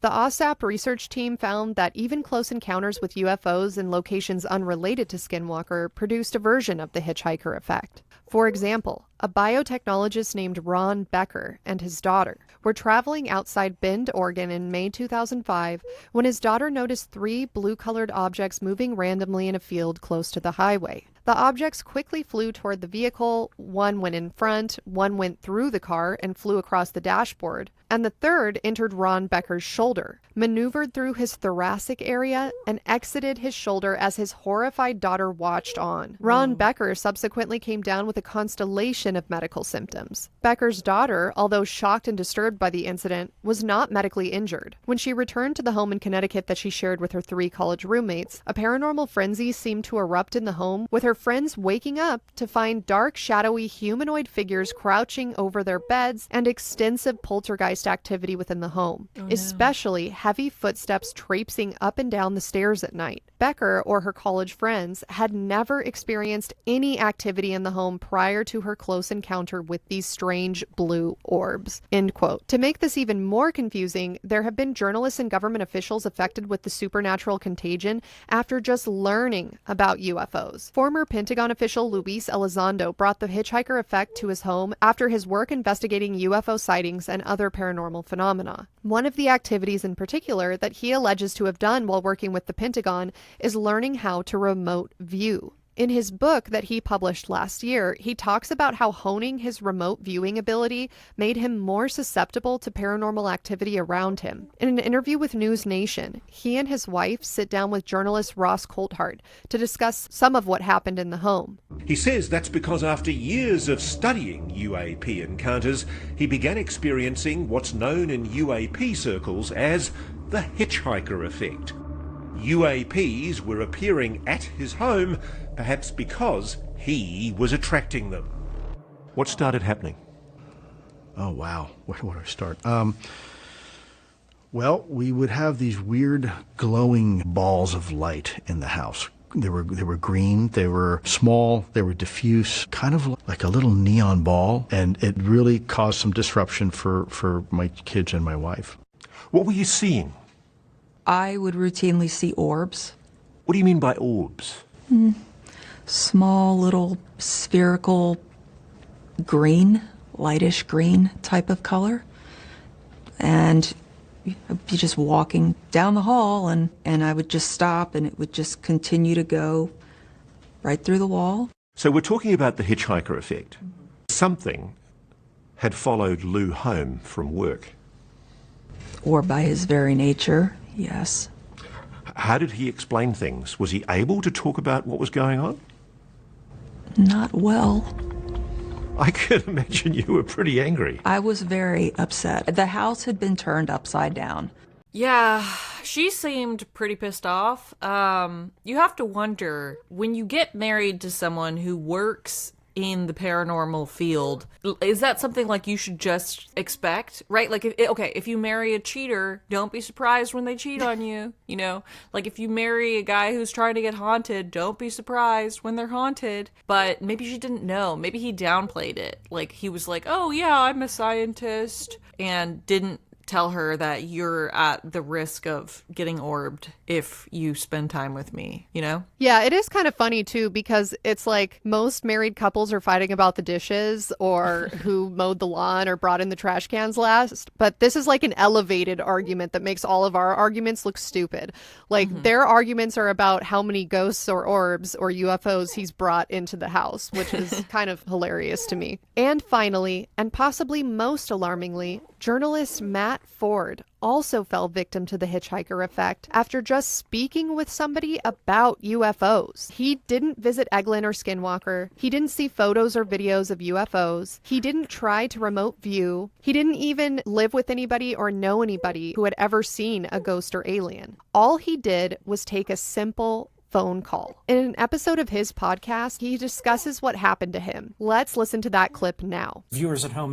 The OSAP research team found that even close encounters with UFOs in locations unrelated to Skinwalker produced a version of the hitchhiker effect. For example, a biotechnologist named Ron Becker and his daughter were traveling outside Bend, Oregon in May 2005 when his daughter noticed 3 blue-colored objects moving randomly in a field close to the highway. The objects quickly flew toward the vehicle. One went in front, one went through the car and flew across the dashboard, and the third entered Ron Becker's shoulder, maneuvered through his thoracic area, and exited his shoulder as his horrified daughter watched on. Ron Becker subsequently came down with a constellation of medical symptoms. Becker's daughter, although shocked and disturbed by the incident, was not medically injured. When she returned to the home in Connecticut that she shared with her 3 college roommates, a paranormal frenzy seemed to erupt in the home, with her friends waking up to find dark, shadowy humanoid figures crouching over their beds and extensive poltergeist activity within the home, especially heavy footsteps traipsing up and down the stairs at night. Becker or her college friends had never experienced any activity in the home prior to her close encounter with these strange blue orbs." End quote. To make this even more confusing, there have been journalists and government officials affected with the supernatural contagion after just learning about UFOs. Former Pentagon official Luis Elizondo brought the hitchhiker effect to his home after his work investigating UFO sightings and other paranormal phenomena. One of the activities in particular that he alleges to have done while working with the Pentagon is learning how to remote view. In his book that he published last year, he talks about how honing his remote viewing ability made him more susceptible to paranormal activity around him. In an interview with News Nation, he and his wife sit down with journalist Ross Coulthart to discuss some of what happened in the home. He says that's because after years of studying UAP encounters, he began experiencing what's known in UAP circles as the hitchhiker effect. UAPs were appearing at his home, perhaps because he was attracting them. What started happening? Oh, wow. Where do I start? Well, we would have these weird glowing balls of light in the house. They were green, they were small, they were diffuse, kind of like a little neon ball, and it really caused some disruption for my kids and my wife. What were you seeing? I would routinely see orbs. What do you mean by orbs? Small, little, spherical, green, lightish green type of color. And I'd be just walking down the hall, and I would just stop, and it would just continue to go right through the wall. So we're talking about the hitchhiker effect. Something had followed Lou home from work. Or by his very nature, yes. How did he explain things? Was he able to talk about what was going on? Not well. I could imagine you were pretty angry. I was very upset. The house had been turned upside down. Yeah, she seemed pretty pissed off. You have to wonder, when you get married to someone who works in the paranormal field, is that something like you should just expect, right? Like, if you marry a cheater, don't be surprised when they cheat on you, you know? Like, if you marry a guy who's trying to get haunted, don't be surprised when they're haunted. But maybe she didn't know. Maybe he downplayed it. Like, he was like, oh yeah, I'm a scientist, and didn't tell her that you're at the risk of getting orbed if you spend time with me, you know? Yeah, it is kind of funny too, because it's like most married couples are fighting about the dishes or who mowed the lawn or brought in the trash cans last. But this is like an elevated argument that makes all of our arguments look stupid. Like their arguments are about how many ghosts or orbs or UFOs he's brought into the house, which is kind of hilarious to me. And finally, and possibly most alarmingly, journalist Matt Ford also fell victim to the hitchhiker effect after just speaking with somebody about UFOs. He didn't visit EGLIN or Skinwalker. He didn't see photos or videos of UFOs. He didn't try to remote view. He didn't even live with anybody or know anybody who had ever seen a ghost or alien. All he did was take a simple phone call. In an episode of his podcast, he discusses what happened to him. Let's listen to that clip now. Viewers at home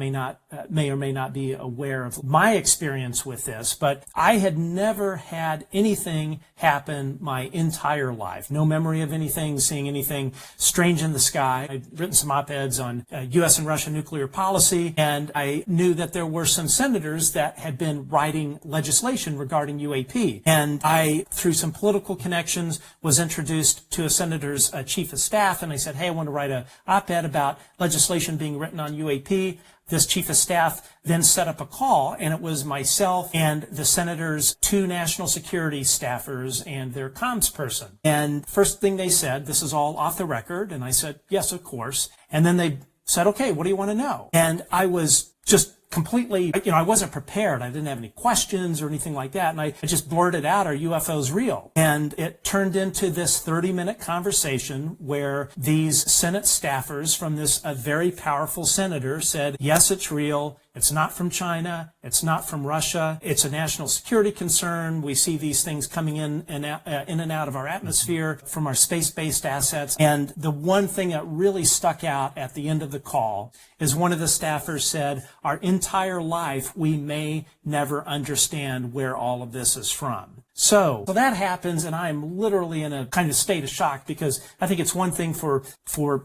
may or may not be aware of my experience with this, but I had never had anything happen my entire life. No memory of anything, seeing anything strange in the sky. I'd written some op-eds on U.S. and Russia nuclear policy, and I knew that there were some senators that had been writing legislation regarding UAP. And I, through some political connections, was introduced to a senator's chief of staff, and I said, hey, I want to write an op-ed about legislation being written on UAP. This chief of staff then set up a call, and it was myself and the senator's two national security staffers and their comms person. And first thing they said, this is all off the record, and I said, yes, of course. And then they said, okay, what do you want to know? And I was just completely, I wasn't prepared. I didn't have any questions or anything like that. And I just blurted out, are UFOs real? And it turned into this 30-minute conversation where these Senate staffers from this very powerful senator said, yes, it's real. It's not from China. It's not from Russia. It's a national security concern. We see these things coming in and out of our atmosphere from our space-based assets. And the one thing that really stuck out at the end of the call is one of the staffers said, our entire life, we may never understand where all of this is from. So that happens, and I'm literally in a kind of state of shock, because I think it's one thing for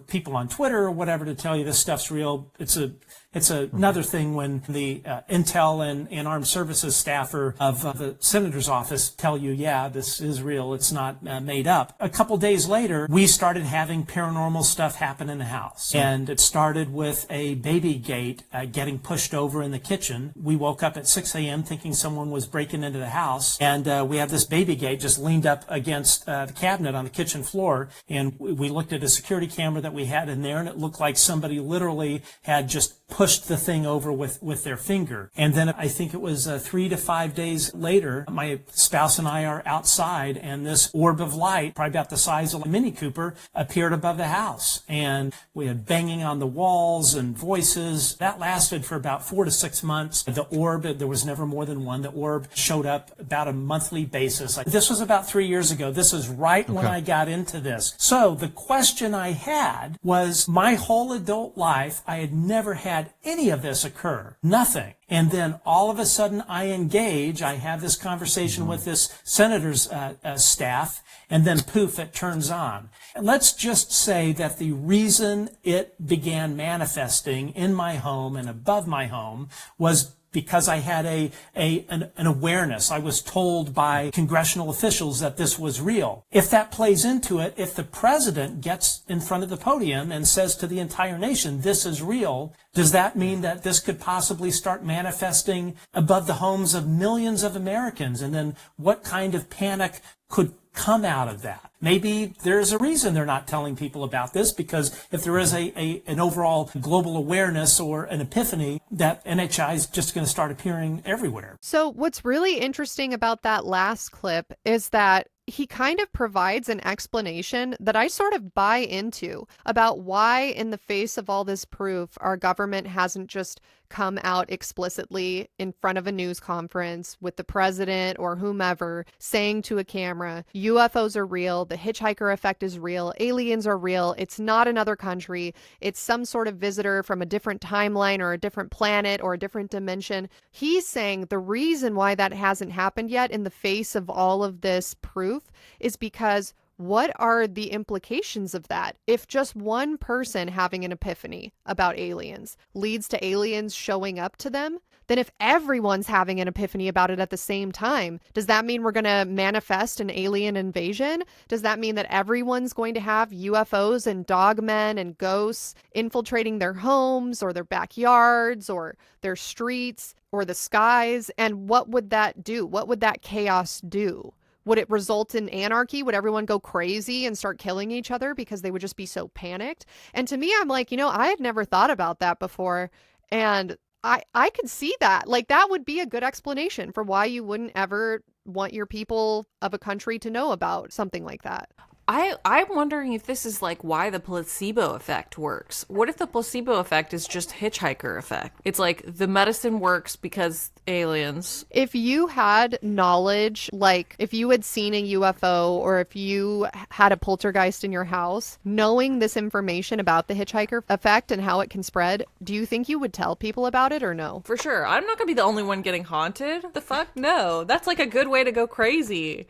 people on Twitter or whatever to tell you this stuff's real. It's another thing when the intel and armed services staffer of the senator's office tell you, yeah, this is real. It's not made up. A couple days later, we started having paranormal stuff happen in the house. And it started with a baby gate getting pushed over in the kitchen. We woke up at 6 a.m. thinking someone was breaking into the house. And we had this baby gate just leaned up against the cabinet on the kitchen floor. And we looked at a security camera that we had in there, and it looked like somebody literally had just pushed the thing over with their finger. And then I think it was 3 to 5 days later, my spouse and I are outside, and this orb of light, probably about the size of a Mini Cooper, appeared above the house. And we had banging on the walls and voices. That lasted for about 4 to 6 months. The orb, there was never more than one. The orb showed up about a monthly basis. This was about 3 years ago. This is right when I got into this. So the question I had was, my whole adult life, I had never had any of this occur. Nothing. And then all of a sudden I engage, I have this conversation with this senator's staff, and then poof, it turns on. And let's just say that the reason it began manifesting in my home and above my home was because I had an awareness. I was told by congressional officials that this was real. If that plays into it, if the president gets in front of the podium and says to the entire nation, this is real, does that mean that this could possibly start manifesting above the homes of millions of Americans? And then what kind of panic could come out of that? Maybe there's a reason they're not telling people about this, because if there is an overall global awareness or an epiphany, that NHI is just going to start appearing everywhere. So what's really interesting about that last clip is that he kind of provides an explanation that I sort of buy into about why, in the face of all this proof, our government hasn't just come out explicitly in front of a news conference with the president or whomever saying to a camera, UFOs are real, the hitchhiker effect is real, aliens are real, it's not another country, it's some sort of visitor from a different timeline or a different planet or a different dimension. He's saying the reason why that hasn't happened yet in the face of all of this proof is because what are the implications of that? If just one person having an epiphany about aliens leads to aliens showing up to them, then if everyone's having an epiphany about it at the same time, does that mean we're going to manifest an alien invasion? Does that mean that everyone's going to have UFOs and dogmen and ghosts infiltrating their homes or their backyards or their streets or the skies? And what would that do? What would that chaos do? Would it result in anarchy? Would everyone go crazy and start killing each other because they would just be so panicked? And to me, I'm like, I had never thought about that before. And I could see that. Like, that would be a good explanation for why you wouldn't ever want your people of a country to know about something like that. I'm wondering if this is like why the placebo effect works. What if the placebo effect is just Hitchhiker Effect? It's like the medicine works because aliens. If you had knowledge, like if you had seen a UFO or if you had a poltergeist in your house, knowing this information about the Hitchhiker Effect and how it can spread, do you think you would tell people about it or no? For sure. I'm not going to be the only one getting haunted. The fuck? No. That's like a good way to go crazy.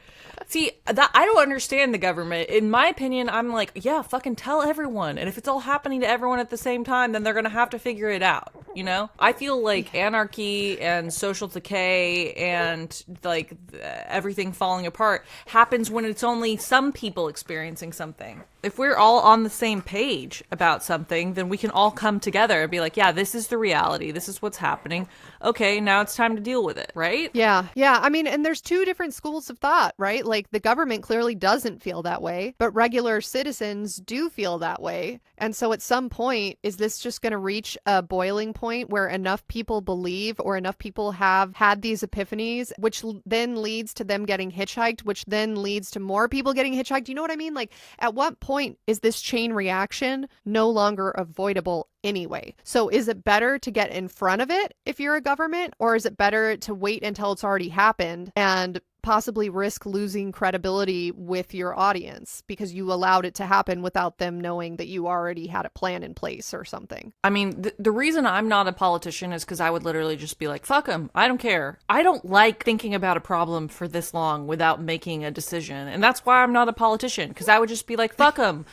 See, that I don't understand the government. In my opinion, I'm like, yeah, fucking tell everyone. And if it's all happening to everyone at the same time, then they're going to have to figure it out, you know? I feel like anarchy and social decay and like everything falling apart happens when it's only some people experiencing something. If we're all on the same page about something, then we can all come together and be like, yeah, this is the reality. This is what's happening. Okay, now it's time to deal with it, right? Yeah. I mean, and there's two different schools of thought, right? Like the government clearly doesn't feel that way, but regular citizens do feel that way. And so at some point, is this just going to reach a boiling point where enough people believe or enough people have had these epiphanies, which then leads to them getting hitchhiked, which then leads to more people getting hitchhiked? You know what I mean? Like, at what point is this chain reaction no longer avoidable anyway? So is it better to get in front of it if you're a government, or is it better to wait until it's already happened and possibly risk losing credibility with your audience because you allowed it to happen without them knowing that you already had a plan in place or something? I mean, the reason I'm not a politician is because I would literally just be like, fuck them. I don't care. I don't like thinking about a problem for this long without making a decision. And that's why I'm not a politician, because I would just be like, fuck them.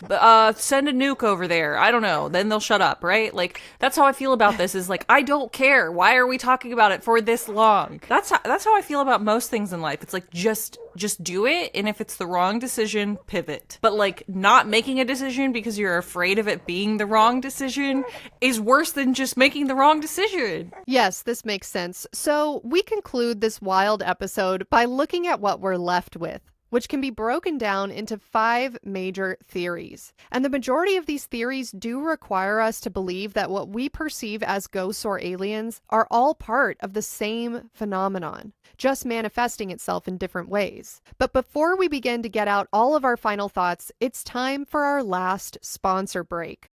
Send a nuke over there. I don't know. Then they'll shut up, right? Like, that's how I feel about this, is like, I don't care. Why are we talking about it for this long? That's how I feel about most things in life. It's like, just do it, and if it's the wrong decision, pivot. But like, not making a decision because you're afraid of it being the wrong decision is worse than just making the wrong decision. Yes, this makes sense. So we conclude this wild episode by looking at what we're left with, which can be broken down into 5 major theories. And the majority of these theories do require us to believe that what we perceive as ghosts or aliens are all part of the same phenomenon, just manifesting itself in different ways. But before we begin to get out all of our final thoughts, it's time for our last sponsor break.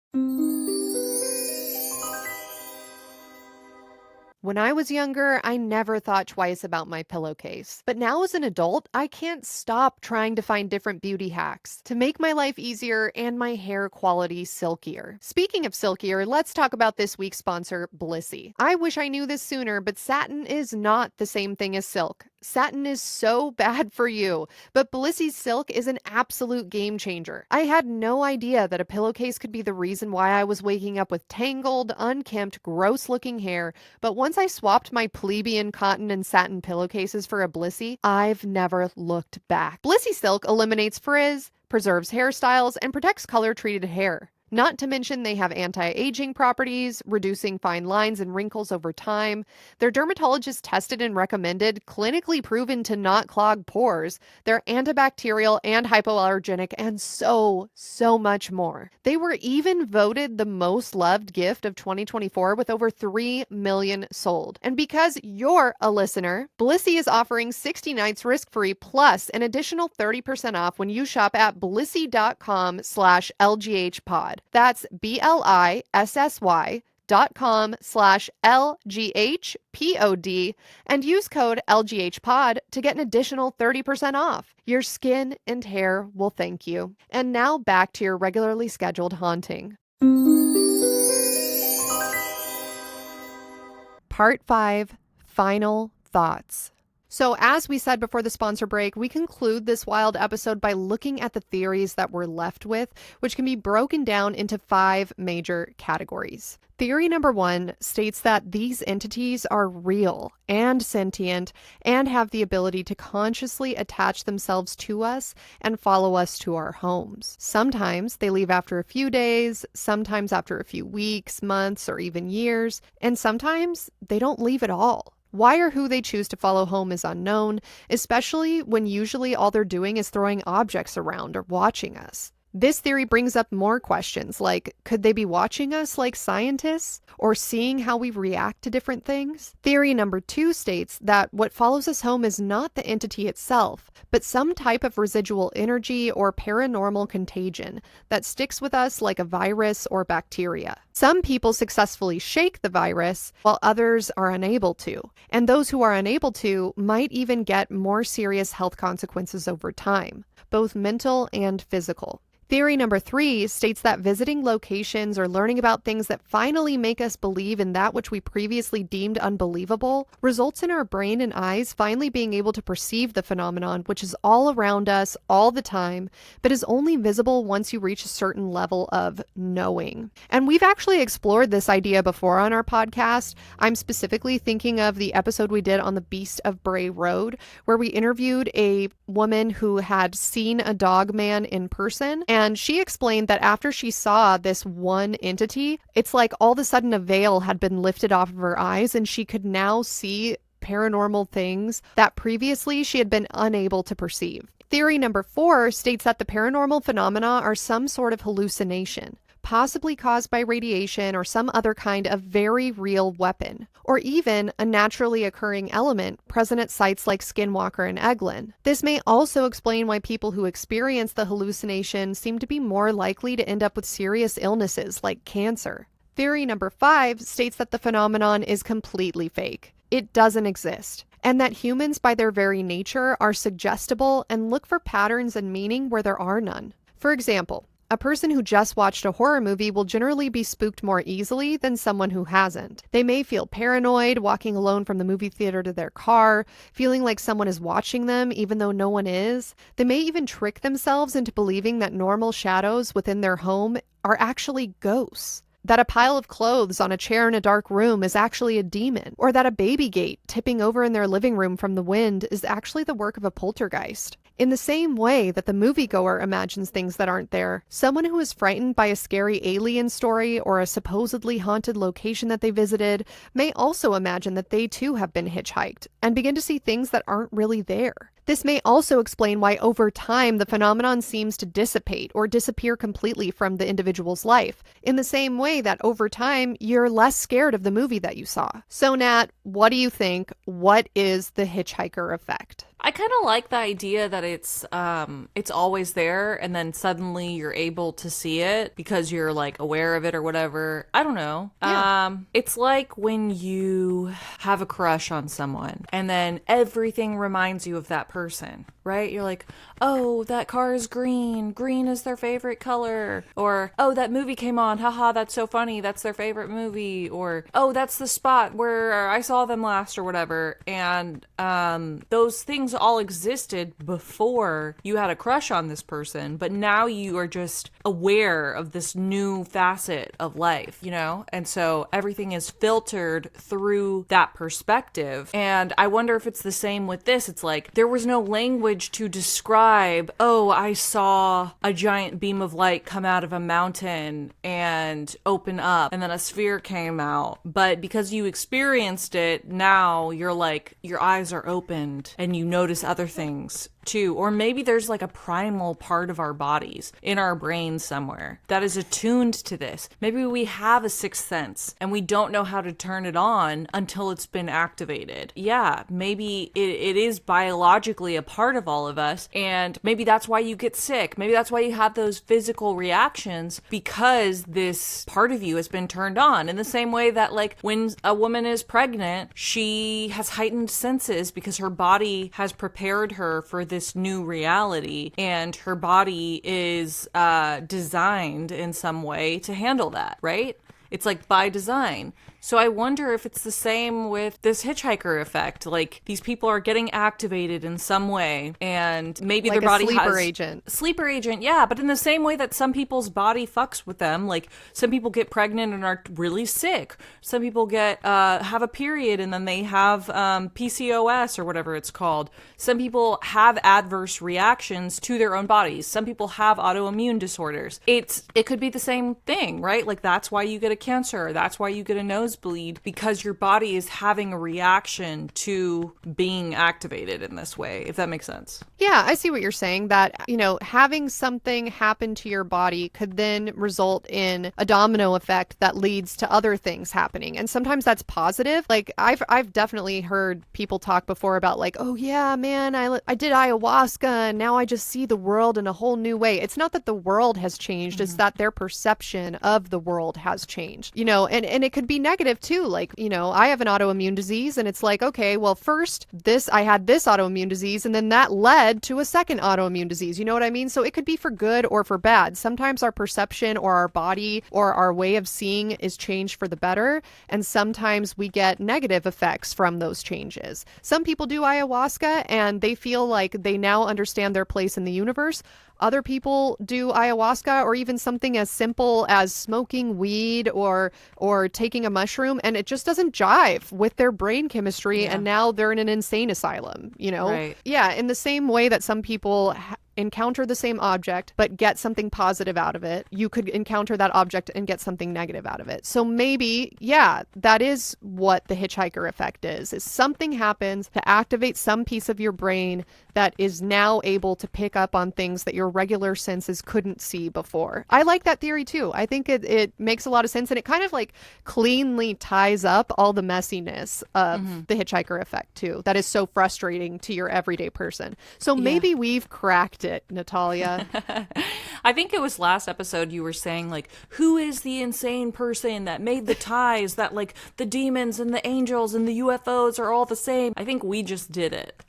When I was younger, I never thought twice about my pillowcase. But now as an adult, I can't stop trying to find different beauty hacks to make my life easier and my hair quality silkier. Speaking of silkier, let's talk about this week's sponsor, BLISSY. I wish I knew this sooner, but satin is not the same thing as silk. Satin is so bad for you, but BLISSY's silk is an absolute game changer. I had no idea that a pillowcase could be the reason why I was waking up with tangled, unkempt, gross-looking hair, but once I swapped my plebeian cotton and satin pillowcases for a BLISSY, I've never looked back. BLISSY silk eliminates frizz, preserves hairstyles, and protects color-treated hair. Not to mention they have anti-aging properties, reducing fine lines and wrinkles over time. They're dermatologist tested and recommended, clinically proven to not clog pores. They're antibacterial and hypoallergenic, and so much more. They were even voted the most loved gift of 2024 with over 3 million sold. And because you're a listener, BLISSY is offering 60 nights risk-free plus an additional 30% off when you shop at blissy.com/LGHpod. That's BLISSY.com/LGHPOD and use code LGHpod to get an additional 30% off. Your skin and hair will thank you. And now back to your regularly scheduled haunting. Part 5, Final Thoughts. So as we said before the sponsor break, we conclude this wild episode by looking at the theories that we're left with, which can be broken down into 5 major categories. Theory number 1 states that these entities are real and sentient and have the ability to consciously attach themselves to us and follow us to our homes. Sometimes they leave after a few days, sometimes after a few weeks, months, or even years, and sometimes they don't leave at all. Why or who they choose to follow home is unknown, especially when usually all they're doing is throwing objects around or watching us. This theory brings up more questions like, could they be watching us like scientists or seeing how we react to different things? Theory number 2 states that what follows us home is not the entity itself, but some type of residual energy or paranormal contagion that sticks with us like a virus or bacteria. Some people successfully shake the virus while others are unable to, and those who are unable to might even get more serious health consequences over time, both mental and physical. Theory number 3 states that visiting locations or learning about things that finally make us believe in that which we previously deemed unbelievable results in our brain and eyes finally being able to perceive the phenomenon, which is all around us all the time, but is only visible once you reach a certain level of knowing. And we've actually explored this idea before on our podcast. I'm specifically thinking of the episode we did on the Beast of Bray Road, where we interviewed a woman who had seen a dog man in person. And she explained that after she saw this one entity, it's like all of a sudden a veil had been lifted off of her eyes and she could now see paranormal things that previously she had been unable to perceive. Theory number 4 states that the paranormal phenomena are some sort of hallucination, possibly caused by radiation or some other kind of very real weapon, or even a naturally occurring element present at sites like Skinwalker and EGLIN. This may also explain why people who experience the hallucination seem to be more likely to end up with serious illnesses like cancer. Theory number 5 states that the phenomenon is completely fake. It doesn't exist, and that humans by their very nature are suggestible and look for patterns and meaning where there are none. For example, a person who just watched a horror movie will generally be spooked more easily than someone who hasn't. They may feel paranoid walking alone from the movie theater to their car, feeling like someone is watching them even though no one is. They may even trick themselves into believing that normal shadows within their home are actually ghosts, that a pile of clothes on a chair in a dark room is actually a demon, or that a baby gate tipping over in their living room from the wind is actually the work of a poltergeist. In the same way that the moviegoer imagines things that aren't there, someone who is frightened by a scary alien story or a supposedly haunted location that they visited may also imagine that they too have been hitchhiked and begin to see things that aren't really there. This may also explain why over time the phenomenon seems to dissipate or disappear completely from the individual's life, in the same way that over time you're less scared of the movie that you saw. So Nat, what do you think? What is the hitchhiker effect? I kind of like the idea that it's always there and then suddenly you're able to see it because you're like aware of it or whatever. I don't know. Yeah. It's like when you have a crush on someone and then everything reminds you of that person, right? You're like, oh, that car is green. Green is their favorite color. Or, oh, that movie came on. Haha, that's so funny. That's their favorite movie. Or, oh, that's the spot where I saw them last or whatever. And those things all existed before you had a crush on this person, but now you are just aware of this new facet of life, you know? And so everything is filtered through that perspective. And I wonder if it's the same with this. It's like there was no language to describe, oh, I saw a giant beam of light come out of a mountain and open up, and then a sphere came out. But because you experienced it, now you're like, your eyes are opened and you notice other things too. Or maybe there's like a primal part of our bodies in our brains somewhere that is attuned to this. Maybe we have a sixth sense and we don't know how to turn it on until it's been activated. Yeah, maybe it is biologically a part of all of us, and maybe that's why you get sick. Maybe that's why you have those physical reactions, because this part of you has been turned on. In the same way that like when a woman is pregnant, she has heightened senses because her body has prepared her for this new reality, and her body is designed in some way to handle that, right? It's like by design. So I wonder if it's the same with this hitchhiker effect. Like these people are getting activated in some way, and maybe like their body a sleeper has agent. Sleeper agent, yeah. But in the same way that some people's body fucks with them, like some people get pregnant and are really sick. Some people get have a period and then they have PCOS or whatever it's called. Some people have adverse reactions to their own bodies. Some people have autoimmune disorders. It could be the same thing, right? Like that's why you get a cancer. That's why you get a nosebleed, because your body is having a reaction to being activated in this way, if that makes sense. Yeah, I see what you're saying, that, you know, having something happen to your body could then result in a domino effect that leads to other things happening. And sometimes that's positive. Like I've definitely heard people talk before about like, oh yeah, man, I did ayahuasca and now I just see the world in a whole new way. It's not that the world has changed, it's that their perception of the world has changed, you know, and it could be negative too. Like, you know, I have an autoimmune disease and it's like, okay, well, first I had this autoimmune disease and then that led to a second autoimmune disease. You know what I mean? So it could be for good or for bad. Sometimes our perception or our body or our way of seeing is changed for the better. And sometimes we get negative effects from those changes. Some people do ayahuasca and they feel like they now understand their place in the universe. Other people do ayahuasca or even something as simple as smoking weed or taking a mushroom, and it just doesn't jive with their brain chemistry, and now they're in an insane asylum, you know? Right. Yeah, in the same way that some people encounter the same object but get something positive out of it, you could encounter that object and get something negative out of it. So maybe, yeah, that is what the hitchhiker effect is something happens to activate some piece of your brain that is now able to pick up on things that your regular senses couldn't see before. I like that theory too. I think it makes a lot of sense, and it kind of like cleanly ties up all the messiness of the hitchhiker effect too. That is so frustrating to your everyday person. So maybe we've cracked it, Natalia. I think it was last episode you were saying like, who is the insane person that made the ties that like the demons and the angels and the UFOs are all the same? I think we just did it.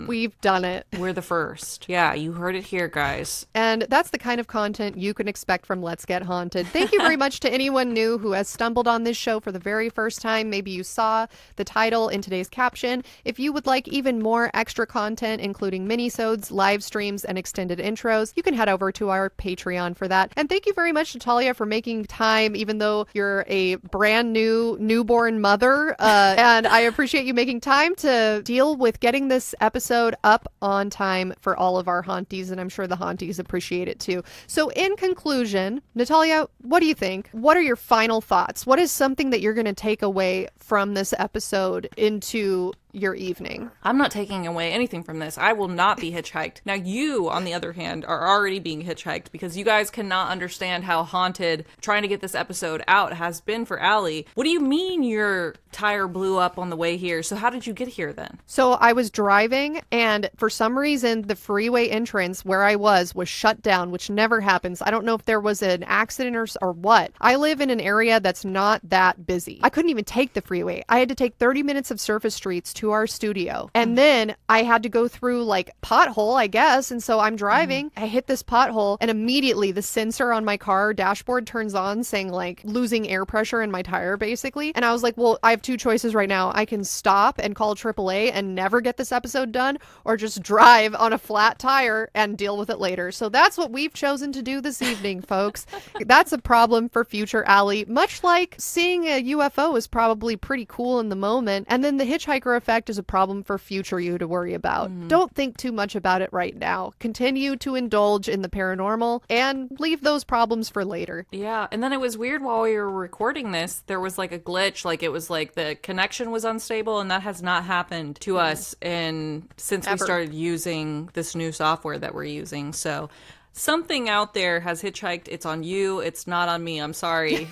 We've done it. We're the first. Yeah, you heard it here, guys. And that's the kind of content you can expect from Let's Get Haunted. Thank you very much to anyone new who has stumbled on this show for the very first time. Maybe you saw the title in today's caption. If you would like even more extra content, including minisodes, live streams, and extended intros, you can head over to our Patreon for that. And thank you very much, Natalia, for making time, even though you're a brand new newborn mother. And I appreciate you making time to deal with getting this episode up on time for all of our haunties, and I'm sure the haunties appreciate it too. So in conclusion, Natalia, what do you think? What are your final thoughts? What is something that you're going to take away from this episode into your evening? I'm not taking away anything from this. I will not be hitchhiked. Now you, on the other hand, are already being hitchhiked because you guys cannot understand how haunted trying to get this episode out has been for Allie. What do you mean your tire blew up on the way here? So how did you get here then? So I was driving, and for some reason the freeway entrance where I was shut down, which never happens. I don't know if there was an accident or what. I live in an area that's not that busy. I couldn't even take the freeway. I had to take 30 minutes of surface streets to our studio. And then I had to go through like pothole, I guess. And so I'm driving, I hit this pothole, and immediately the sensor on my car dashboard turns on saying like losing air pressure in my tire, basically. And I was like, well, I have two choices right now. I can stop and call AAA and never get this episode done, or just drive on a flat tire and deal with it later. So that's what we've chosen to do this evening, folks. That's a problem for future Allie. Much like seeing a UFO is probably pretty cool in the moment, and then the hitchhiker effect is a problem for future you to worry about. Don't think too much about it right now. Continue to indulge in the paranormal and leave those problems for later. Yeah, and then it was weird while we were recording this, there was like a glitch, like it was like the connection was unstable, and that has not happened to us since we started using this new software that we're using. So something out there has hitchhiked. It's on you. It's not on me. I'm sorry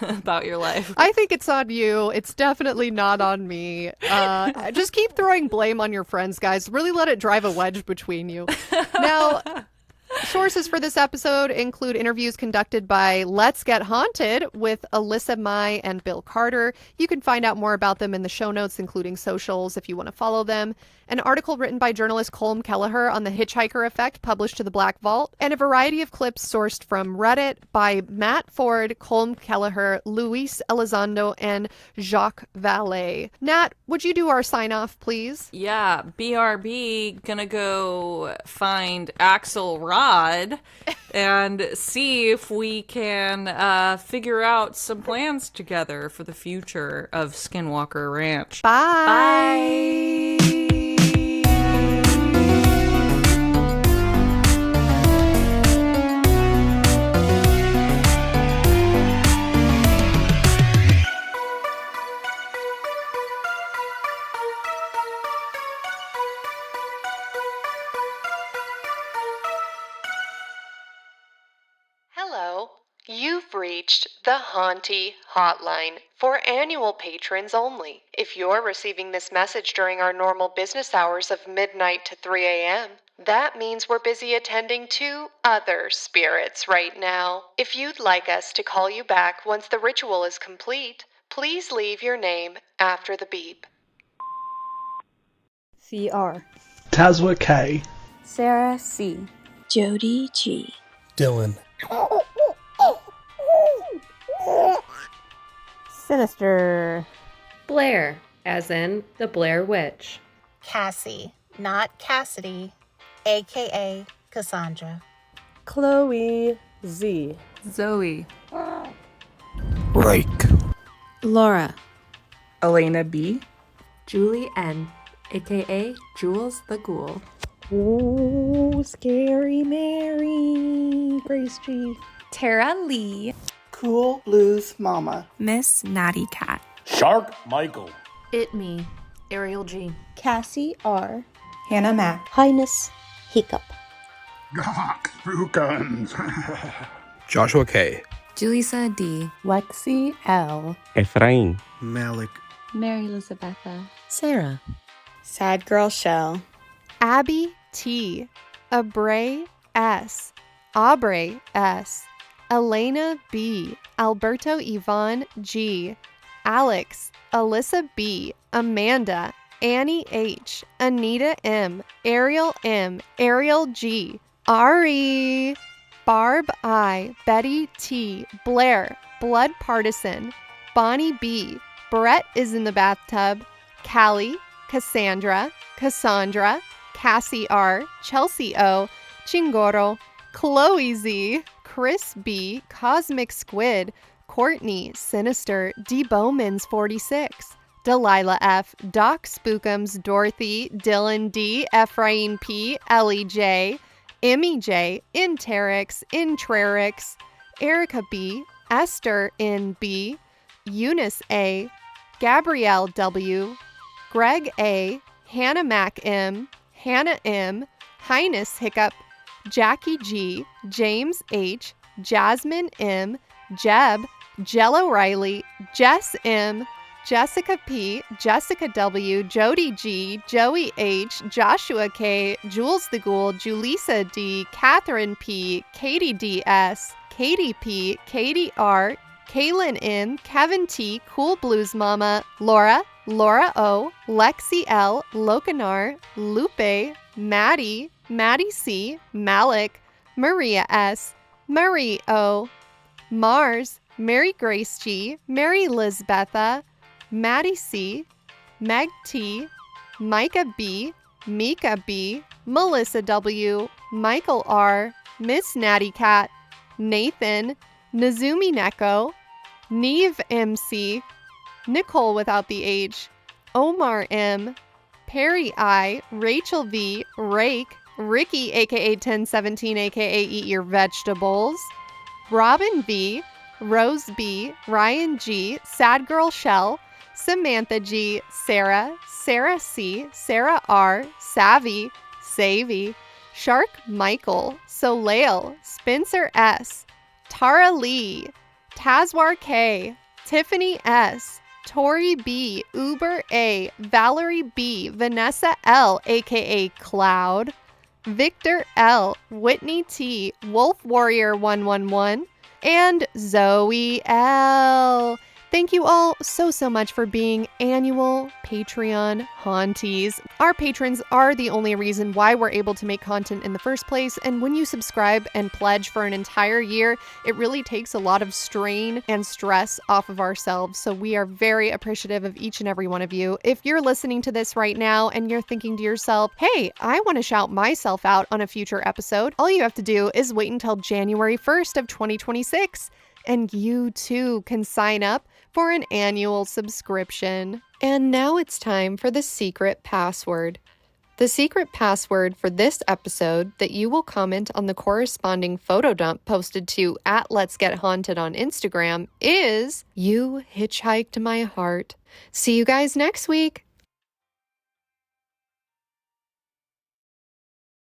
about your life. I think it's on you. It's definitely not on me. Just keep throwing blame on your friends, guys. Really let it drive a wedge between you. Now, Sources for this episode include interviews conducted by Let's Get Haunted with Alyssa Mai and Bill Carter. You can find out more about them in the show notes, including socials if you want to follow them. An article written by journalist Colm Kelleher on the Hitchhiker Effect published to the Black Vault, and a variety of clips sourced from Reddit by Matt Ford, Colm Kelleher, Luis Elizondo, and Jacques Vallée. Nat, would you do our sign-off, please? Yeah, BRB gonna go find Axelrod and see if we can figure out some plans together for the future of Skinwalker Ranch. Bye! Hello, you've reached the Haunty Hotline for annual patrons only. If you're receiving this message during our normal business hours of midnight to 3 a.m., that means we're busy attending to other spirits right now. If you'd like us to call you back once the ritual is complete, please leave your name after the beep. CR. Tazwa K. Sarah C. Jody G. Dylan. Sinister. Blair, as in the Blair Witch. Cassie, not Cassidy, aka Cassandra. Chloe Z. Zoe. Rake. Laura. Elena B. Julie N, aka Jules the Ghoul. Ooh, Scary Mary. Grace G. Tara Lee. Cool Blues Mama. Miss Natty Cat. Shark Michael. It me, Ariel G. Cassie R. Hannah Mack. Highness Hiccup. Gawk Spookums. Joshua K. Julissa D. Lexi L. Ephraim. Malik. Mary Elizabetha. Sarah. Sad Girl Shell. Abby T. Abray S. Aubrey S. Elena B. Alberto Yvonne G. Alex. Alyssa B. Amanda. Annie H. Anita M. Ariel M. Ariel G. Ari. Barb I. Betty T. Blair. Blood Partisan. Bonnie B. Brett is in the bathtub. Callie. Cassandra. Cassandra. Cassie R. Chelsea O. Chingoro. Chloe Z. Chris B. Cosmic Squid. Courtney. Sinister. D. Bowman's 46. Delilah F. Doc Spookums. Dorothy. Dylan D. Ephraim P. Ellie J. Emmy J. Interix. Intrarix. Erica B. Esther N. B. Eunice A. Gabrielle W. Greg A. Hannah Mac M. Hannah M. Highness Hiccup. Jackie G. James H. Jasmine M. Jeb. Jello Riley. Jess M. Jessica P. Jessica W. Jody G. Joey H. Joshua K. Jules the Ghoul. Julissa D. Catherine P. Katie D. S. Katie P. Katie R. Kaylin M. Kevin T. Cool Blues Mama. Laura. Laura O. Lexi L. Locanar. Lupe. Maddie. Maddie C. Malik. Maria S. Marie O. Mars. Mary Grace G. Mary Lizbetha. Maddie C. Meg T. Micah B. Mika B. Melissa W. Michael R. Miss Natty Cat. Nathan. Nazumi Neko. Neve MC. Nicole without the H. Omar M. Perry I. Rachel V. Rake. Ricky aka 1017 aka Eat Your Vegetables. Robin V. Rose B. Ryan G. Sad Girl Shell. Samantha G. Sarah. Sarah C. Sarah R. Savvy. Savvy. Shark Michael. Soleil. Spencer S. Tara Lee. Tazwar K. Tiffany S. Tori B. Uber A. Valerie B. Vanessa L. aka Cloud. Victor L, Whitney T, Wolf Warrior 111, and Zoe L. Thank you all so much for being annual Patreon haunties. Our patrons are the only reason why we're able to make content in the first place, and when you subscribe and pledge for an entire year, it really takes a lot of strain and stress off of ourselves, so we are very appreciative of each and every one of you. If you're listening to this right now and you're thinking to yourself, hey, I want to shout myself out on a future episode, all you have to do is wait until January 1st of 2026. And you too can sign up for an annual subscription. And now it's time for the secret password. The secret password for this episode that you will comment on the corresponding photo dump posted to @Let'sGetHaunted on Instagram is "You Hitchhiked My Heart." See you guys next week.